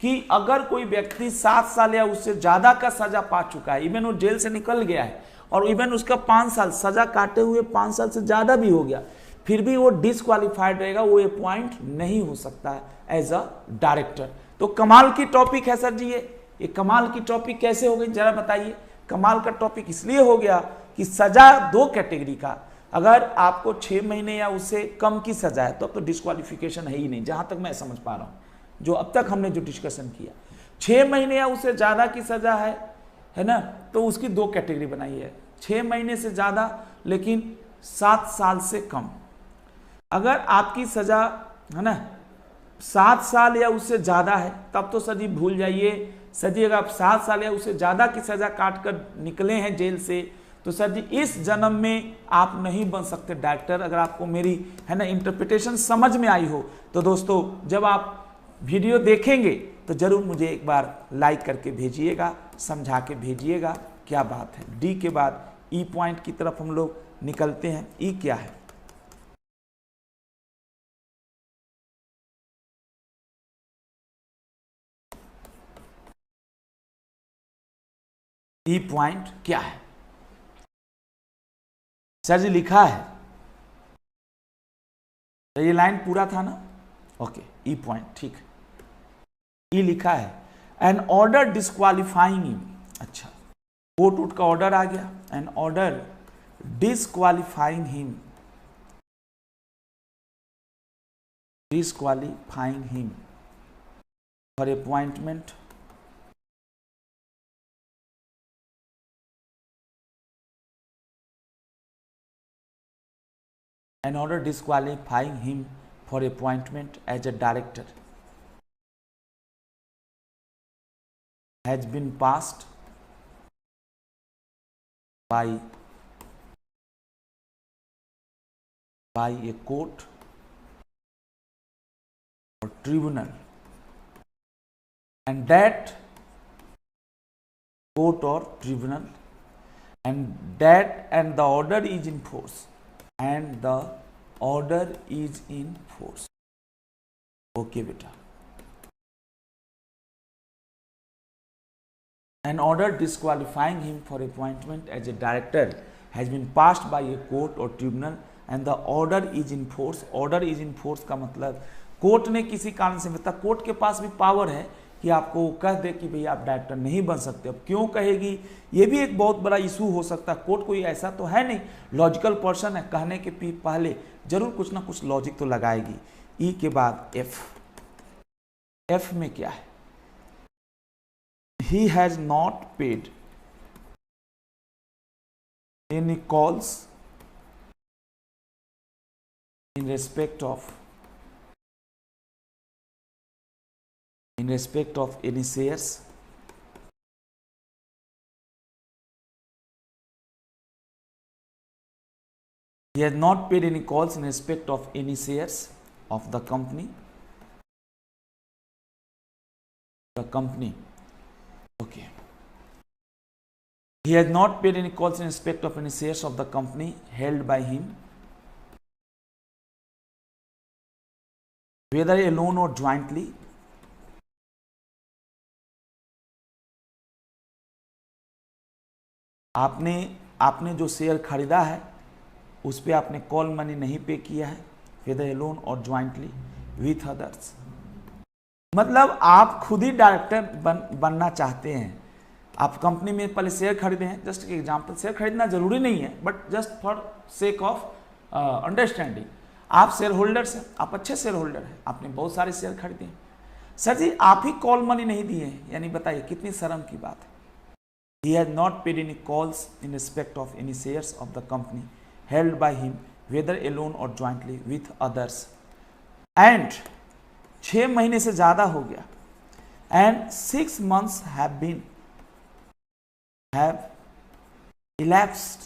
कि अगर कोई व्यक्ति 7 साल या उससे ज्यादा का सजा पा चुका है, इवन वो जेल से निकल गया है और इवन उसका 5 साल सजा काटे हुए 5 साल से ज्यादा भी हो गया, फिर भी वो डिसक्वालीफाइड रहेगा, वो अपॉइंट नहीं हो सकता है एज अ डायरेक्टर। तो कमाल की टॉपिक है सर जी ये कमाल की टॉपिक कैसे हो गई जरा बताइए। कमाल का टॉपिक इसलिए हो गया कि सजा 2 कैटेगरी का, अगर आपको 6 महीने या उससे कम की सजा है तो अब तो डिस्क्वालिफिकेशन है ही नहीं, जहां तक मैं समझ पा रहा हूं जो अब तक हमने जो डिस्कशन किया। 6 महीने या उससे ज्यादा की सजा है ना, तो उसकी 2 कैटेगरी बनाई है, 6 महीने से ज्यादा लेकिन 7 साल से कम। अगर आपकी सजा है ना 7 साल या उससे ज्यादा है तब तो सर जी भूल जाइए। सर जी अगर आप 7 साल या उससे ज्यादा की सजा काट कर निकले हैं जेल से तो सर जी इस जन्म में आप नहीं बन सकते डायरेक्टर। अगर आपको मेरी है ना इंटरप्रिटेशन समझ में आई हो तो दोस्तों जब आप वीडियो देखेंगे तो जरूर मुझे एक बार लाइक करके भेजिएगा, समझा के भेजिएगा क्या बात है। डी के बाद ई पॉइंट की तरफ हम लोग निकलते हैं। ई क्या है? ई पॉइंट क्या है सर जी? लिखा है तो ये लाइन पूरा था ना? ओके, ई पॉइंट ठीक है। ई लिखा है एन ऑर्डर डिस्क्वालिफाइंग हिम। अच्छा, कोर्ट उठ का ऑर्डर आ गया, an order disqualifying him, disqualifying him for appointment an order disqualifying him for appointment as a director has been passed by a court or tribunal, and that court or tribunal and the order is in force, and the order is in force. Okay beta, an order disqualifying him for appointment as a director has been passed by a court or tribunal and the order is in force. Order is in force का मतलब court ने किसी कारण से, मतलब court के पास भी power है कि आपको कह दे कि भैया आप डायरेक्टर नहीं बन सकते। अब क्यों कहेगी, ये भी एक बहुत बड़ा इशू हो सकता है। कोर्ट कोई ऐसा तो है नहीं, लॉजिकल पर्सन है, कहने के पहले जरूर कुछ ना कुछ लॉजिक तो लगाएगी। ई के बाद एफ, एफ में क्या है? he has not paid any calls in respect of any shares he has not paid any calls in respect of any shares of the company okay, he has not paid any calls in respect of any shares of the company held by him whether alone or jointly आपने जो share खरीदा है उस पे आपने call money नहीं पे किया है, whether alone or jointly with others। मतलब आप खुद ही डायरेक्टर बनना चाहते हैं। आप कंपनी में पहले शेयर खरीदे हैं, जस्ट एक एग्जांपल, शेयर खरीदना जरूरी नहीं है but just for sake of understanding, आप शेयर होल्डर्स हैं, आप अच्छे शेयर होल्डर हैं, आपने बहुत सारे शेयर खरीदे हैं। सर जी आप ही कॉल मनी नहीं दिए हैं, यानी बताइए कितनी शर्म की बात है। He has not paid any calls in respect of any shares of the company held by him whether alone or jointly with others and 6 महीने से ज्यादा हो गया and 6 months have elapsed।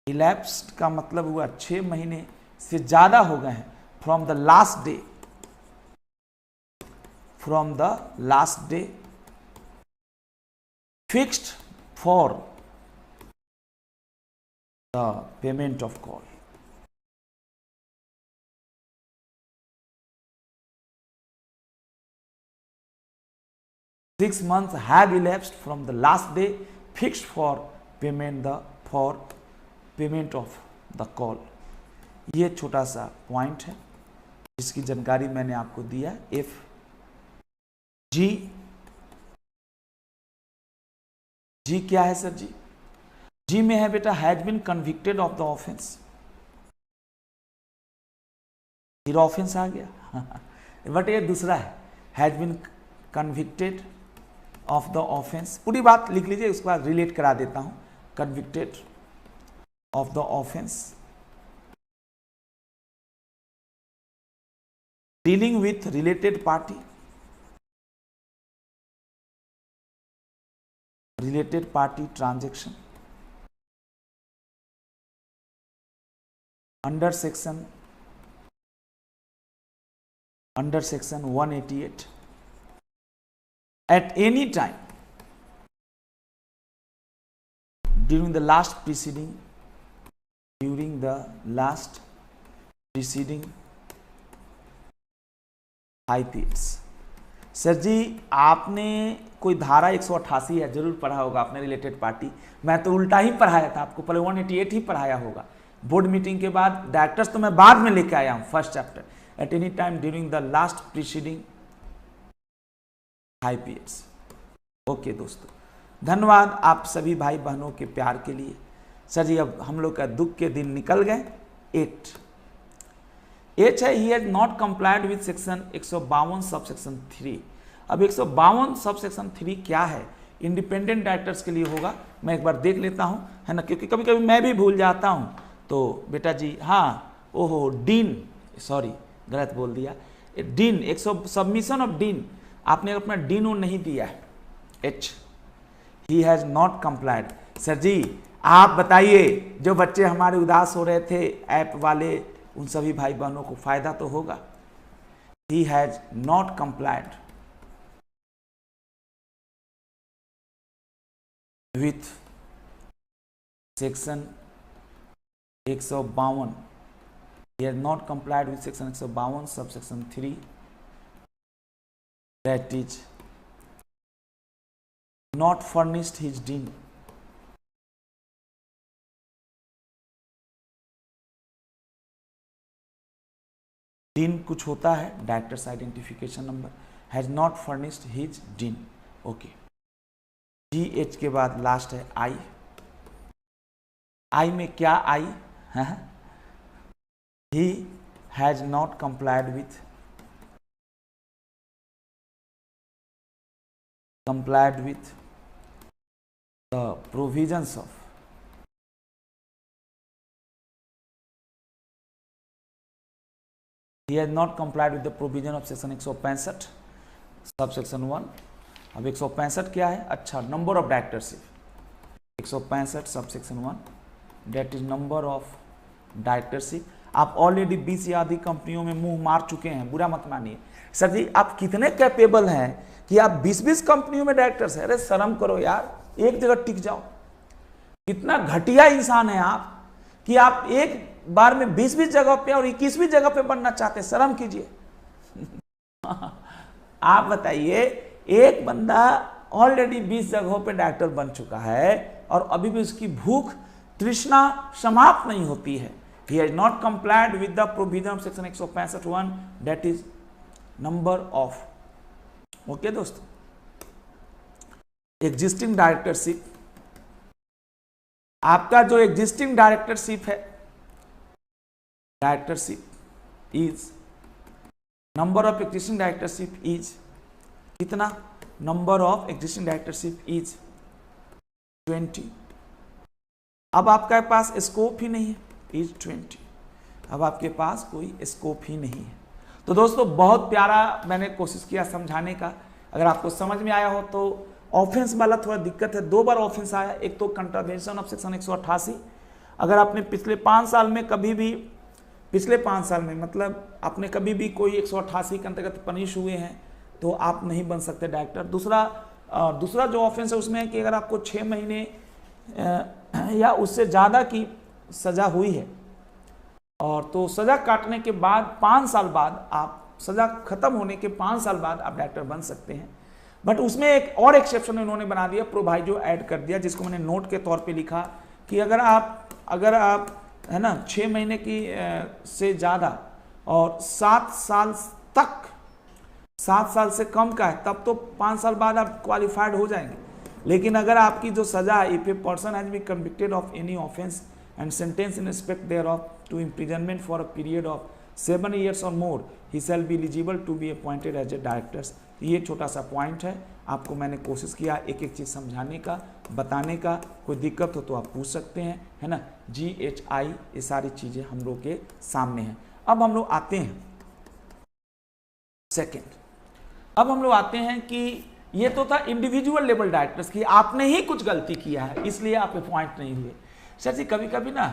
elapsed का मतलब हुआ 6 महीने से ज्यादा हो गए हैं from the last day fixed for the payment of call। Six months have elapsed from the last day fixed for payment of the call। ये छोटा सा पॉइंट है जिसकी जानकारी मैंने आपको दिया। एफ जी क्या है सर जी? जी में है बेटा has been convicted of the offence. फिर ऑफेंस आ गया बट ये दूसरा है, has been convicted of the offence. पूरी बात लिख लीजिए, उसके बाद रिलेट करा देता हूं। Convicted of the offence dealing with related party, related party transaction under section 188 at any time during the last preceding IPS। Sir ji आपने कोई धारा 188 है जरूर पढ़ा होगा आपने, रिलेटेड पार्टी। मैं तो उल्टा ही पढ़ाया था आपको, पहले 188 ही पढ़ाया होगा। बोर्ड मीटिंग के बाद डायरेक्टर्स तो मैं बाद में लेके आया हूं, first chapter. At any time during the last preceding IPS। Okay दोस्तों, धन्यवाद आप सभी भाई बहनों के प्यार के लिए। सर जी अब हम लोग का दुख के दिन निकल गए। 8 है, ही has not complied with section 152 sub section 3। अब 152 सब सेक्शन 3 क्या है, इंडिपेंडेंट डायरेक्टर्स के लिए होगा। मैं एक बार देख लेता हूं, है ना, क्योंकि कभी कभी मैं भी भूल जाता हूं। तो बेटा जी, हाँ, ओहो डीन, सॉरी गलत बोल दिया, डीन 100 सबमिशन ऑफ डीन, आपने अपना डीन नहीं दिया है। H, he has not complied. Sir ji आप बताइए, जो बच्चे हमारे उदास हो रहे थे ऐप वाले, उन सभी भाई बहनों को फायदा तो होगा। ही has not complied with section 152। he has not complied with section 152 subsection 3, that is not furnished his dean कुछ होता है, directors identification number, has not furnished his dean. Okay, GH के बाद लास्ट है I में क्या I है? He has not complied with the provisions of he has not complied with the provision of section 165 subsection 1। अब 165 क्या है? अच्छा, number of directorship 165 subsection 1, that is number of directorship. आप ऑलरेडी 20 या अधिक कंपनियों में मुंह मार चुके हैं, बुरा मत मानिए। सर जी आप कितने कैपेबल हैं कि आप 20-20 कंपनियों में डायरेक्टर्स हैं? अरे शर्म करो यार, एक जगह टिक जाओ। कितना घटिया इंसान है आप कि आप एक बार में 20-20 जगह पे और 21वीं जगह पे बनना चाहते हैं। शर्म कीजिए। आप बताइए, एक बंदा ऑलरेडी 20 जगहों पे डायरेक्टर बन चुका है और अभी भी उसकी भूख तृष्णा समाप्त नहीं होती है। He has not complied with the provision of section 165(1), that is number of। Okay दोस्तों, एग्जिस्टिंग डायरेक्टरशिप, आपका जो एग्जिस्टिंग डायरेक्टरशिप है, directorship is number of existing directorship is कितना? Number of existing directorship is 20। अब आपके पास स्कोप ही नहीं है, is 20। अब आपके पास कोई स्कोप ही नहीं है। तो दोस्तों बहुत प्यारा मैंने कोशिश किया समझाने का। अगर आपको समझ में आया हो तो ऑफेंस वाला थोड़ा दिक्कत है, 2 बार ऑफेंस आया। एक तो कंट्रावेंशन ऑफ सेक्शन 188। अगर आपने पिछले 5 साल में कभी भी, पिछले 5 साल में मतलब आपने कभी भी कोई 188 के अंतर्गत पनिश हुए हैं तो आप नहीं बन सकते डायरेक्टर। दूसरा जो ऑफेंस है उसमें है कि अगर आपको 6 महीने या उससे ज़्यादा की सज़ा हुई है और तो सज़ा काटने के बाद 5 साल बाद, आप सज़ा खत्म होने के 5 साल बाद आप डायरेक्टर बन सकते हैं। बट उसमें एक और एक्सेप्शन उन्होंने बना दिया, प्रोवाइजो ऐड कर दिया, जिसको मैंने नोट के तौर पे लिखा कि अगर आप है ना 6 महीने की से ज़्यादा और 7 साल तक, 7 साल से कम का है तब तो 5 साल बाद आप क्वालिफाइड हो जाएंगे। लेकिन अगर आपकी जो सजा है, if a person has been convicted of any offence and sentence in respect thereof to imprisonment for a period of 7 years or more, he shall be eligible to be appointed as a directors. ये छोटा सा point है, आपको मैंने कोशिश किया एक एक चीज़ समझाने का, बताने का। कोई दिक्कत हो तो आप पूछ सकते हैं, है ना। GHI ये सारी चीज़ें हम लोग के सामने हैं। अब हम लोग आते हैं सेकेंड, अब हम लोग आते हैं कि ये तो था इंडिविजुअल लेवल डायरेक्टर्स की, आपने ही कुछ गलती किया है इसलिए आप अपॉइंट नहीं हुए। सर जी कभी कभी ना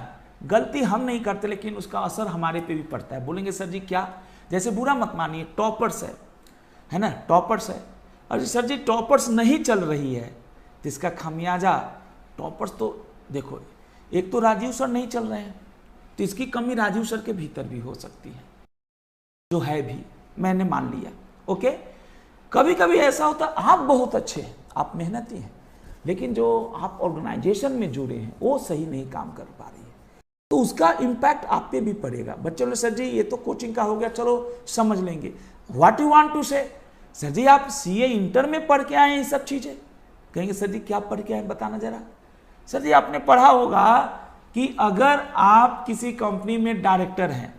गलती हम नहीं करते लेकिन उसका असर हमारे पे भी पड़ता है। बोलेंगे सर जी क्या, जैसे बुरा मत मानिए, टॉपर्स है ना, टॉपर्स है, और सर जी टॉपर्स नहीं चल रही है तो इसका खामियाजा, टॉपर्स तो देखो, एक तो राजीव सर नहीं चल रहे हैं तो इसकी कमी राजीव सर के भीतर भी हो सकती है, जो है भी, मैंने मान लिया। ओके, कभी कभी ऐसा होता है आप बहुत अच्छे हैं, आप मेहनती हैं, लेकिन जो आप ऑर्गेनाइजेशन में जुड़े हैं वो सही नहीं काम कर पा रही है, तो उसका इम्पैक्ट आप पे भी पड़ेगा। बच्चों ने सर जी ये तो कोचिंग का हो गया, चलो समझ लेंगे, व्हाट यू वांट टू से, सर जी आप सीए इंटर में पढ़ के आए हैं ये सब चीजें, कहेंगे सर जी क्या पढ़ के आए बताना जरा। सर जी आपने पढ़ा होगा कि अगर आप किसी कंपनी में डायरेक्टर हैं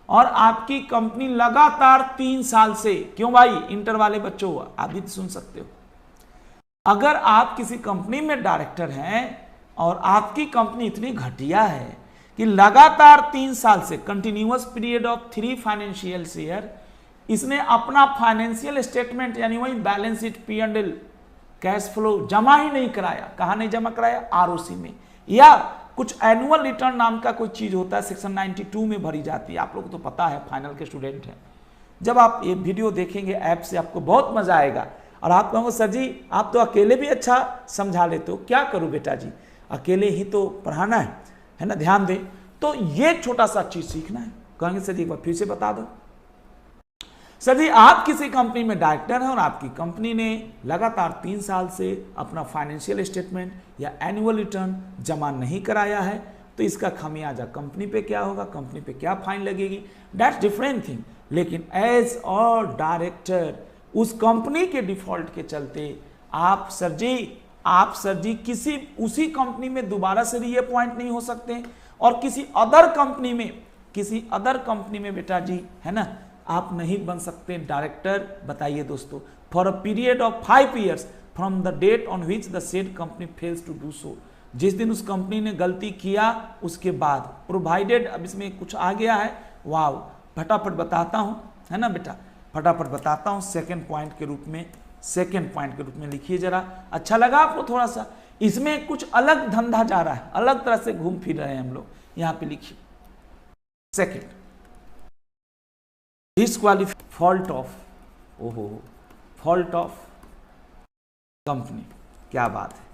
और आपकी कंपनी लगातार 3 साल से, क्यों भाई इंटर वाले बच्चों हुआ, आप भी सुन सकते हो, अगर आप किसी कंपनी में डायरेक्टर हैं और आपकी कंपनी इतनी घटिया है कि लगातार 3 साल से, continuous period of 3 financial year, इसने अपना फाइनेंशियल स्टेटमेंट यानी वही balance sheet, P&L, cash flow जमा ही नहीं कराया, कहां नहीं जमा कराया, आरओसी में, या कुछ एनुअल रिटर्न नाम का कोई चीज होता है सेक्शन 92 में भरी जाती है, आप लोग को तो पता है, फाइनल के स्टूडेंट हैं। जब आप ये वीडियो देखेंगे ऐप से आपको बहुत मजा आएगा और आप कहोगे सर जी आप तो अकेले भी अच्छा समझा लेते हो, क्या करूं बेटा जी, अकेले ही तो पढ़ाना है ना, ध्यान दें। तो ये छोटा सा चीज सीखना है। कहेंगे सर जी एक बार फिर से बता दो। सर जी आप किसी कंपनी में डायरेक्टर हैं और आपकी कंपनी ने लगातार 3 साल से अपना फाइनेंशियल स्टेटमेंट या एनुअल रिटर्न जमा नहीं कराया है, तो इसका खामियाजा कंपनी पे क्या होगा, कंपनी पे क्या फाइन लगेगी, दैट्स डिफरेंट थिंग। लेकिन एज अ डायरेक्टर उस कंपनी के डिफॉल्ट के चलते आप सर जी किसी उसी कंपनी में दोबारा से रीअपॉइंट नहीं हो सकते, और किसी अदर कंपनी में बेटा जी है ना आप नहीं बन सकते डायरेक्टर। बताइए दोस्तों, for a period of 5 years from the date on which the said company fails to do so, जिस दिन उस कंपनी ने गलती किया उसके बाद, प्रोवाइडेड, अब इसमें कुछ आ गया है, वाव, फटाफट बताता हूं, है ना बेटा, फटाफट बताता हूं, सेकंड पॉइंट के रूप में लिखिए जरा, अच्छा लगा आपको थोड़ा सा, इसमें कुछ अलग धंधा जा रहा है, अलग तरह से घूम फिर रहे हैं हम लोग, यहां पे लिखिए सेकंड, फॉल्ट ऑफ कंपनी। क्या बात है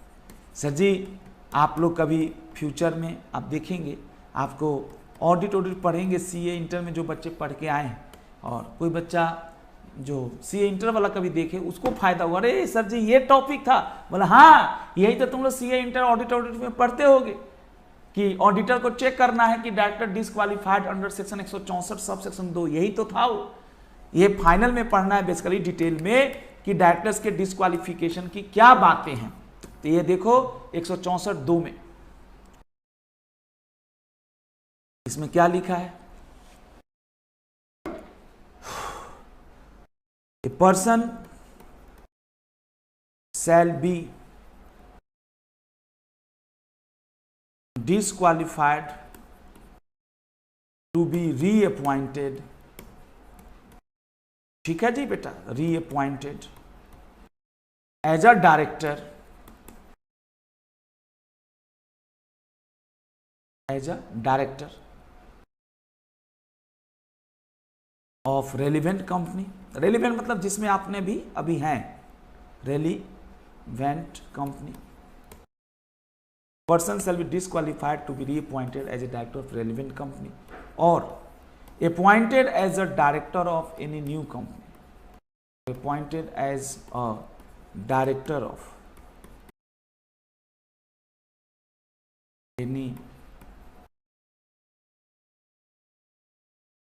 सर जी, आप लोग कभी फ्यूचर में आप देखेंगे, आपको ऑडिट पढ़ेंगे, सीए इंटर में जो बच्चे पढ़ के आए हैं, और कोई बच्चा जो सीए इंटर वाला कभी देखे उसको फायदा हुआ, अरे सर जी ये टॉपिक था, बोला हाँ यही तो तुम लोग सीए इंटर ऑडिट में पढ़ते होगे कि ऑडिटर को चेक करना है कि director disqualified under section 164 sub section 2, यही तो था वो। ये फाइनल में पढ़ना है बेसिकली डिटेल में कि डायरेक्टर्स के डिसक्वालिफिकेशन की क्या बातें हैं। तो ये देखो 164(2) में इसमें क्या लिखा है, a person shall B disqualified to be reappointed, ठीक है जी बेटा, reappointed as a director of relevant company, relevant मतलब जिसमें आपने भी अभी हैं, relevant company, person shall be disqualified to be reappointed as a director of relevant company or appointed as a director of any new company, appointed as a director of any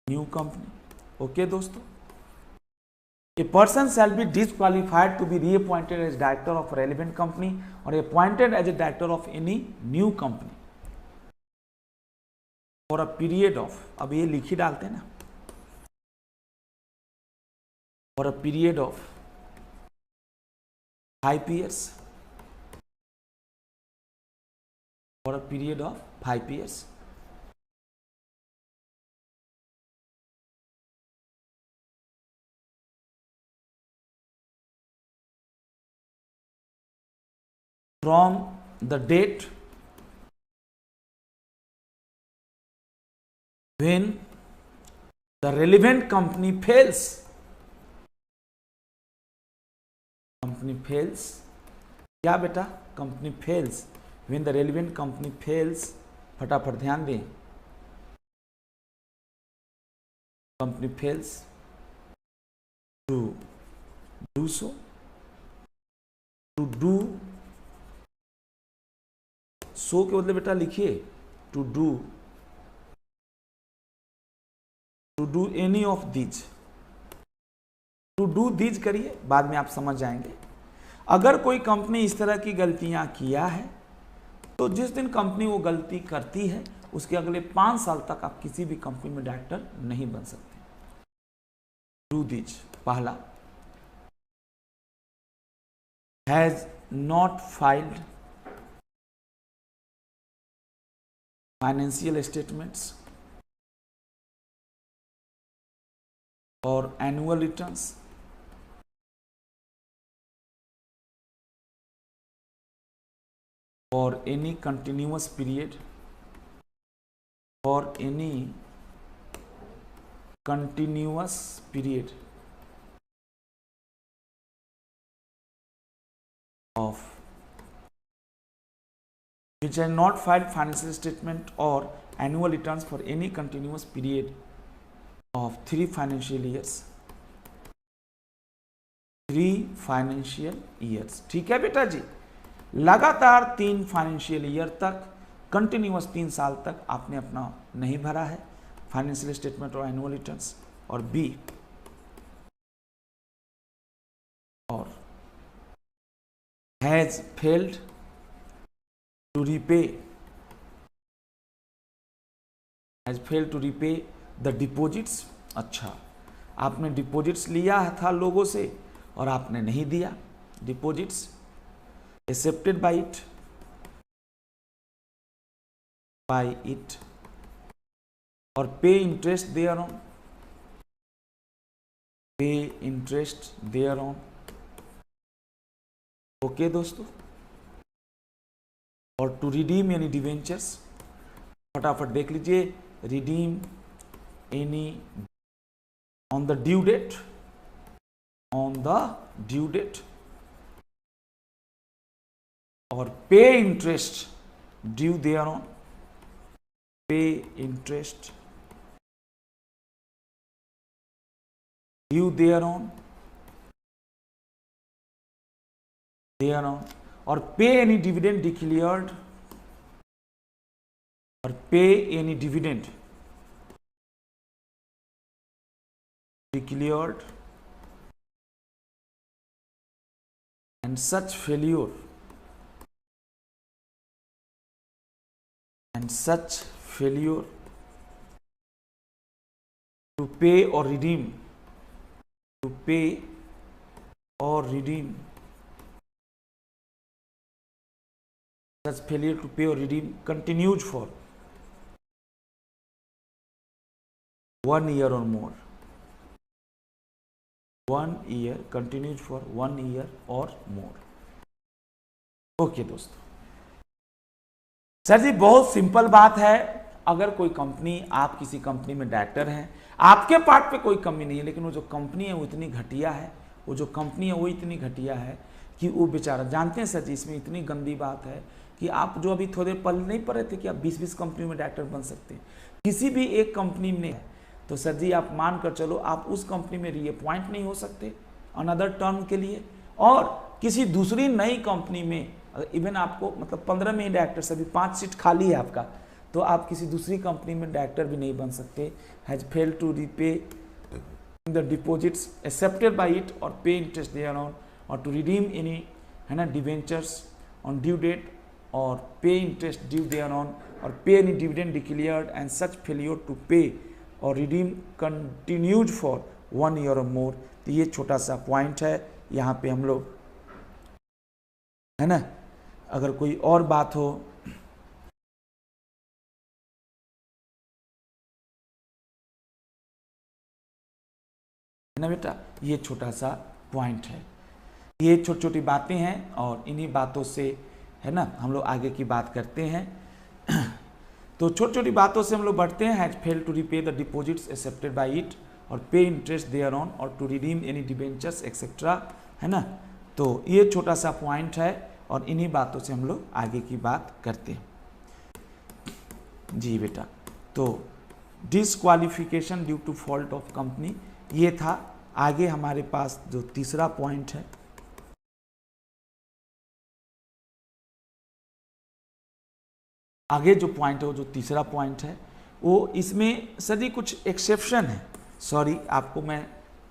new company। Okay दोस्तों, a person shall be disqualified to be reappointed as director of relevant company or appointed as a director of any new company for a period of, अब ये लिख ही डालते हैं ना, for a period of 5 years, for a period of 5 years from the date when the relevant company fails, company fails, क्या बेटा, company fails, when the relevant company fails, फटाफट ध्यान दें, company fails to do so, to do, so के बदले बेटा लिखिए to do any of these, to do these करिए, बाद में आप समझ जाएंगे। अगर कोई कंपनी इस तरह की गलतियां किया है तो जिस दिन कंपनी वो गलती करती है उसके अगले 5 साल तक आप किसी भी कंपनी में डायरेक्टर नहीं बन सकते। डू दीज, पहला, has not filed financial statements or annual returns for any continuous period, for any continuous period of which has not filed financial statement or annual returns for any continuous period of 3 financial years, 3 financial years। ठीक है बेटा जी, लगातार 3 financial year तक, continuous 3 साल तक आपने अपना नहीं भरा है फाइनेंशियल स्टेटमेंट और एनुअल रिटर्न्स। और बी, और has failed to repay, has failed to repay the deposits. अच्छा, आपने डिपॉजिट्स लिया था लोगों से और आपने नहीं दिया deposits, accepted by it or pay interest thereon, pay interest thereon। Okay दोस्तों, और टू रिडीम एनी डिवेंचर्स, फटाफट देख लीजिए, redeem any on the due date, on the due date, or pay interest due देयरऑन, पे interest due thereon, or pay any dividend declared, और pay any dividend declared and such failure, and such failure to pay or redeem, to pay or redeem, such failure to pay or redeem continued for 1 year or more, 1 year, continued for 1 year or more। Okay दोस्तों, sir जी बहुत simple बात है, अगर कोई company, आप किसी company में director हैं, आपके पार्ट पे कोई कमी नहीं है, लेकिन वो जो कंपनी है वो इतनी घटिया है, वो जो कंपनी है वो इतनी घटिया है कि वो बेचारा, जानते हैं सर जी इसमें इतनी गंदी बात है कि आप जो अभी थोड़े पल नहीं पढ़ रहे थे कि आप 20-20 कंपनी में डायरेक्टर बन सकते हैं, किसी भी एक कंपनी में है तो सर जी आप मान कर चलो आप उस कंपनी में रीअपॉइंट नहीं हो सकते अनदर टर्म के लिए, और किसी दूसरी नई कंपनी में इवन आपको मतलब 15 में ही डायरेक्टर, सभी 5 सीट खाली है आपका, तो आप किसी दूसरी कंपनी में डायरेक्टर भी नहीं बन सकते। Has failed to repay the deposits accepted by it or pay interest देयरऑन, और टू रिडीम एनी, है ना, debentures on due date or pay interest due thereon, or pay any dividend declared and such failure to pay or redeem continued for 1 year और मोर। तो ये छोटा सा point है यहाँ पे हम लोग, है ना। अगर कोई और बात हो, है ना बेटा, ये छोटा सा पॉइंट है, ये छोटी छोटी बातें हैं और इन्हीं बातों से, है ना, हम लोग आगे की बात करते हैं। तो छोटी छोटी बातों से हम लोग बढ़ते हैं। Has fail to repay the deposits accepted by it or pay interest thereon or to redeem any debentures etcetera, है ना। तो ये छोटा सा पॉइंट है और इन्हीं बातों से हम लोग आगे की बात करते हैं। जी बेटा, तो disqualification due to fault of company ये था। आगे हमारे पास जो तीसरा पॉइंट है, आगे जो पॉइंट है वो जो तीसरा पॉइंट है वो इसमें सर जी कुछ एक्सेप्शन है। सॉरी, आपको मैं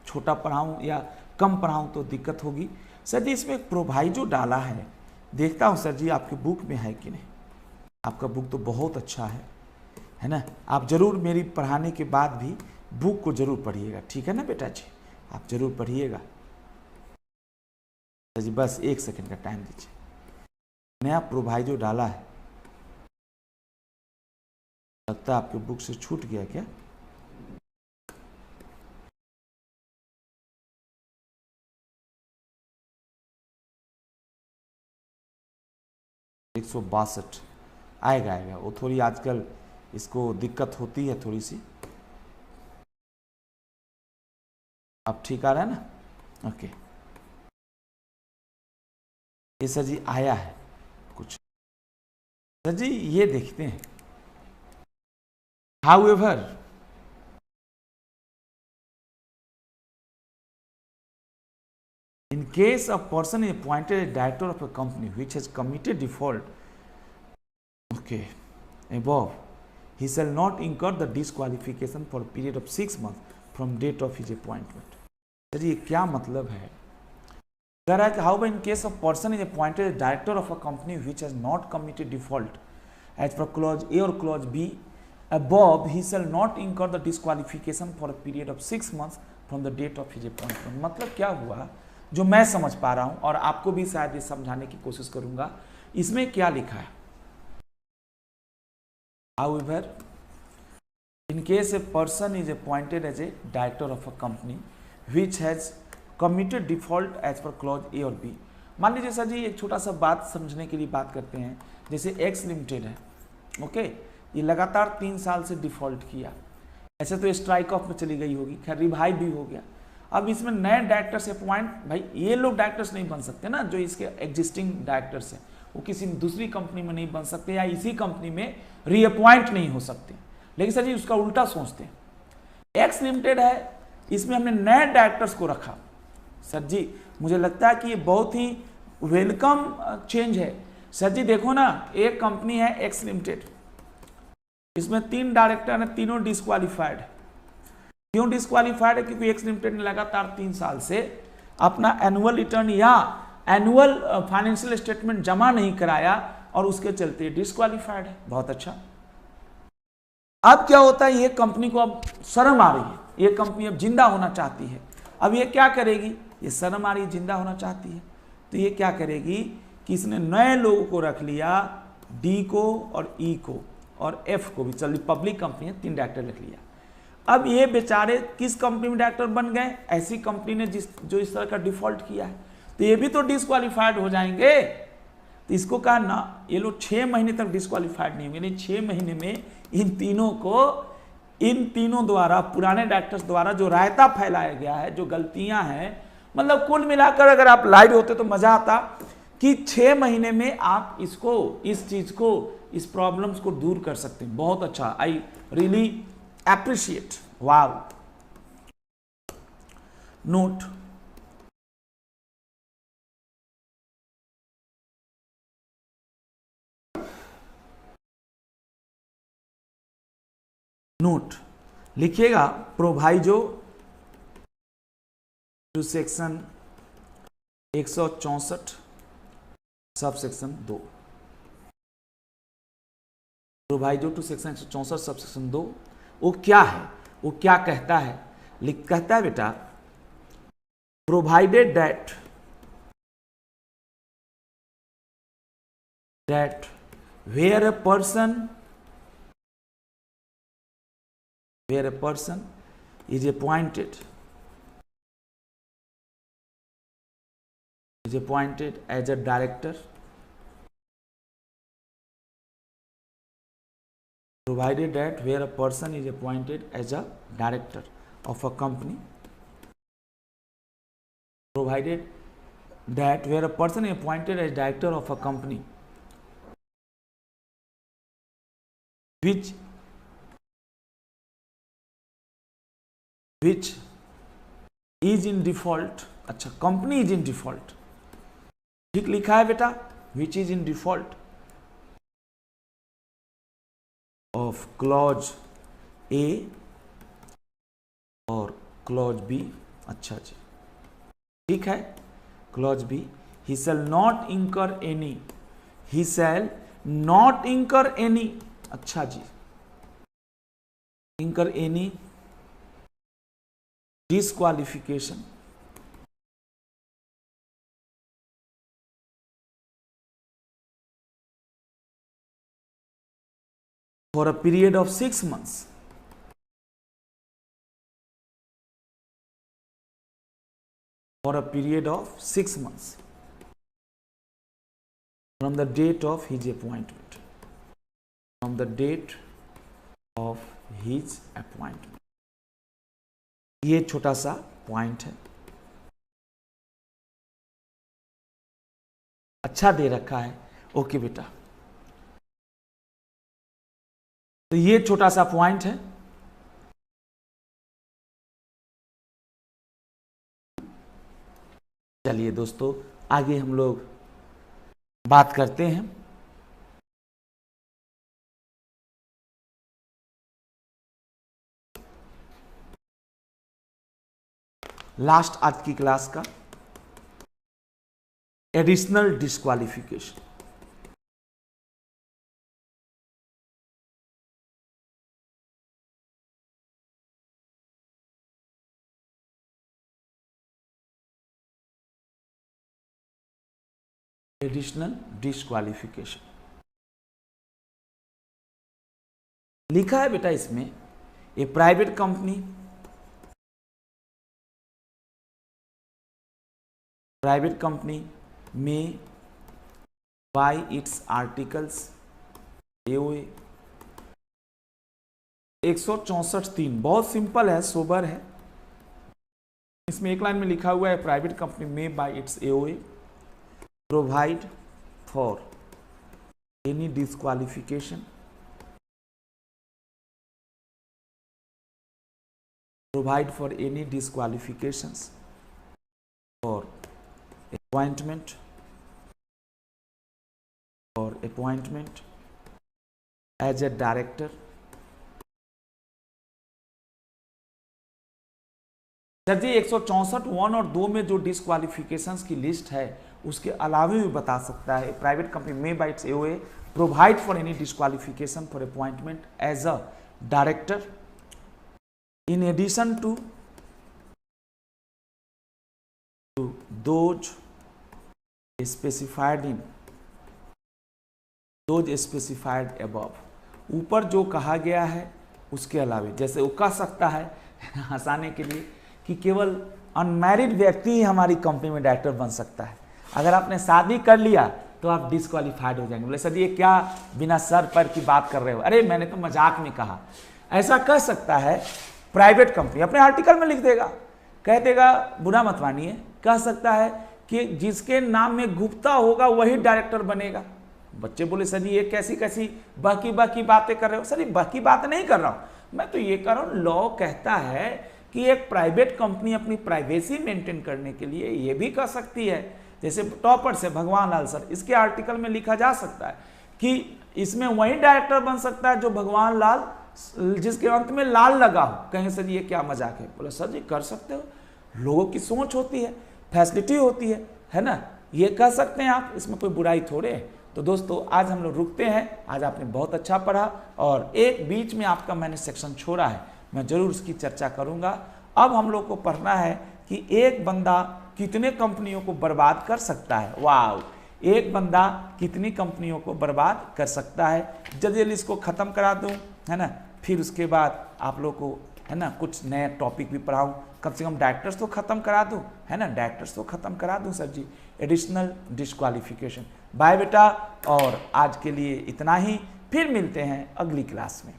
छोटा पढ़ाऊँ या कम पढ़ाऊँ तो दिक्कत होगी। सर जी इसमें एक प्रोवाइजो डाला है, देखता हूँ सर जी आपके बुक में है कि नहीं। आपका बुक तो बहुत अच्छा है ना। आप ज़रूर मेरी पढ़ाने के बाद भी बुक को ज़रूर पढ़िएगा, ठीक है ना बेटा जी, आप ज़रूर पढ़िएगा। सर जी बस 1 सेकंड का टाइम दीजिए। नया प्रोवाइजो डाला है, लगता है आपके बुक से छूट गया क्या। एक 162 आएगा वो थोड़ी आजकल इसको दिक्कत होती है थोड़ी सी। अब ठीक आ रहा है ना। ओके, ये सर जी आया है कुछ। सर जी ये देखते हैं। However, in case a person is appointed as director of a company which has committed default, okay, above, he shall not incur the disqualification for a period of 6 months from date of his appointment. Sir ये क्या मतलब है? कह रहा है कि however in case a person is appointed as director of a company which has not committed default as per clause A or clause B above, he shall not incur the disqualification for a period of 6 months from the date of his appointment. मतलब क्या हुआ, जो मैं समझ पा रहा हूं और आपको भी शायद ये समझाने की कोशिश करूंगा। इसमें क्या लिखा है? However, in case a person is appointed as a director of a company which has committed default as per clause A और B, मान लीजिए सर जी एक छोटा सा बात समझने के लिए बात करते हैं। जैसे एक्स लिमिटेड है, ओके, ये लगातार 3 साल से डिफॉल्ट किया, ऐसे तो स्ट्राइक ऑफ में चली गई होगी, खैर रिवाइव भी हो गया। अब इसमें नए डायरेक्टर्स अपॉइंट, भाई ये लोग डायरेक्टर्स नहीं बन सकते ना, जो इसके एग्जिस्टिंग डायरेक्टर्स हैं वो किसी दूसरी कंपनी में नहीं बन सकते या इसी कंपनी में रीअपॉइंट नहीं हो सकते। लेकिन सर जी उसका उल्टा सोचते हैं। एक्स लिमिटेड है, इसमें हमने नए डायरेक्टर्स को रखा। सर जी मुझे लगता है कि ये बहुत ही वेलकम चेंज है। सर जी देखो ना, एक कंपनी है एक्स लिमिटेड, इसमें 3 डायरेक्टर हैं, तीनों डिस्क्वालीफाइड है। क्यों डिस्क्वालीफाइड है? क्योंकि एक्स लिमिटेड ने लगातार 3 साल से अपना एनुअल रिटर्न या एनुअल फाइनेंशियल स्टेटमेंट जमा नहीं कराया और उसके चलते डिस्क्वालीफाइड है। बहुत अच्छा। अब क्या होता है, ये कंपनी को अब शर्म आ रही है, ये कंपनी अब जिंदा होना चाहती है। अब ये क्या करेगी? ये शर्म आ रही है, जिंदा होना चाहती है, तो ये क्या करेगी कि इसने नए लोगों को रख लिया, डी को और ई को और एफ को भी, चल पब्लिक कंपनी है, 3 डायरेक्टर रख लिया। अब ये बेचारे किस कंपनी में डायरेक्टर बन गए? ऐसी कंपनी ने जो इस तरह का डिफॉल्ट किया है, तो ये भी तो डिस्क्वालीफाइड हो जाएंगे। तो इसको कहा ना, ये लोग 6 महीने तक डिस्क्वालीफाइड नहीं होंगे। 6 महीने में इन तीनों द्वारा, पुराने डायरेक्टर्स द्वारा जो रायता फैलाया गया है, जो गलतियां हैं, मतलब कुल मिलाकर अगर आप लाइव होते तो मजा आता कि 6 महीने में आप इसको, इस चीज को, इस प्रॉब्लम्स को दूर कर सकते हैं। बहुत अच्छा, I really appreciate, wow. Note, note लिखिएगा, proviso to section 164 sub section 2, proviso to section 164 sub section 2, वो क्या है, वो क्या कहता है? कहता है बेटा, provided that where a person is appointed as a director, provided that where a person is appointed as a director of a company, provided that where a person is appointed as director of a company which is in default, अच्छा company is in default, ठीक लिखा है बेटा, which is in default of clause A or clause B, अच्छा जी ठीक है, clause B, he shall not incur any, he shall not incur any, अच्छा जी, incur any disqualification for a period of 6 months for a period of 6 months from the date of his appointment, from the date of his appointment. ये छोटा सा point है, अच्छा दे रखा है, okay बेटा, तो ये छोटा सा पॉइंट है। चलिए दोस्तों आगे हम लोग बात करते हैं। लास्ट आज की क्लास का एडिशनल डिस्क्वालिफिकेशन, एडिशनल डिस्क्वालिफिकेशन लिखा है बेटा इसमें, a private company, private company may by its articles AOA 164(3) बहुत सिंपल है, सोबर है, इसमें एक लाइन में लिखा हुआ है प्राइवेट कंपनी में by its AOA provide for any disqualification, provide for any disqualifications for appointment as a director, sir ji 164 1 और 2 में जो डिस्क्वालिफिकेशंस की लिस्ट है उसके अलावे भी बता सकता है। प्राइवेट कंपनी में by its AOA provide for any disqualification for appointment as a director in addition to those specified above, ऊपर जो कहा गया है उसके अलावे, जैसे वो कह सकता है हंसाने के लिए कि केवल अनमैरिड व्यक्ति ही हमारी कंपनी में डायरेक्टर बन सकता है, अगर आपने शादी कर लिया तो आप डिस्क्वालीफाइड हो जाएंगे। बोले सर ये क्या बिना सर पर की बात कर रहे हो, अरे मैंने तो मजाक में कहा। ऐसा कह सकता है प्राइवेट कंपनी, अपने आर्टिकल में लिख देगा, कह देगा बुरा मत मानिए, कह सकता है कि जिसके नाम में गुप्ता होगा वही डायरेक्टर बनेगा। बच्चे बोले सर जी ये कैसी कैसी बाकी बातें कर रहे हो। सर ये बाकी बात नहीं कर रहा हूँ, मैं तो ये कर रहा हूँ, लॉ कहता है कि एक प्राइवेट कंपनी अपनी प्राइवेसी मेंटेन करने के लिए ये भी कर सकती है, जैसे टॉपर से भगवान लाल सर, इसके आर्टिकल में लिखा जा सकता है कि इसमें वही डायरेक्टर बन सकता है जो भगवान लाल जिसके अंत में लाल लगा हो। कहें सर ये क्या मजाक है, बोले सर जी कर सकते हो, लोगों की सोच होती है, फैसिलिटी होती है ना, ये कह सकते हैं आप, इसमें कोई बुराई थोड़े है। तो दोस्तों आज हम लोग रुकते हैं, आज आपने बहुत अच्छा पढ़ा और एक बीच में आपका मैंने सेक्शन छोड़ा है, मैं जरूर उसकी चर्चा करूंगा। अब हम लोग को पढ़ना है कि एक बंदा कितने कंपनियों को बर्बाद कर सकता है। वाह, एक बंदा कितनी कंपनियों को बर्बाद कर सकता है। जल्दी इसको ख़त्म करा दूं, है ना, फिर उसके बाद आप लोग को है ना कुछ नया टॉपिक भी पढ़ाऊं, कम से कम डायरेक्टर्स तो ख़त्म करा दूं, है ना, डायरेक्टर्स तो ख़त्म करा दूं सर जी, एडिशनल डिस्क्वालिफिकेशन। बाय बेटा, और आज के लिए इतना ही, फिर मिलते हैं अगली क्लास में।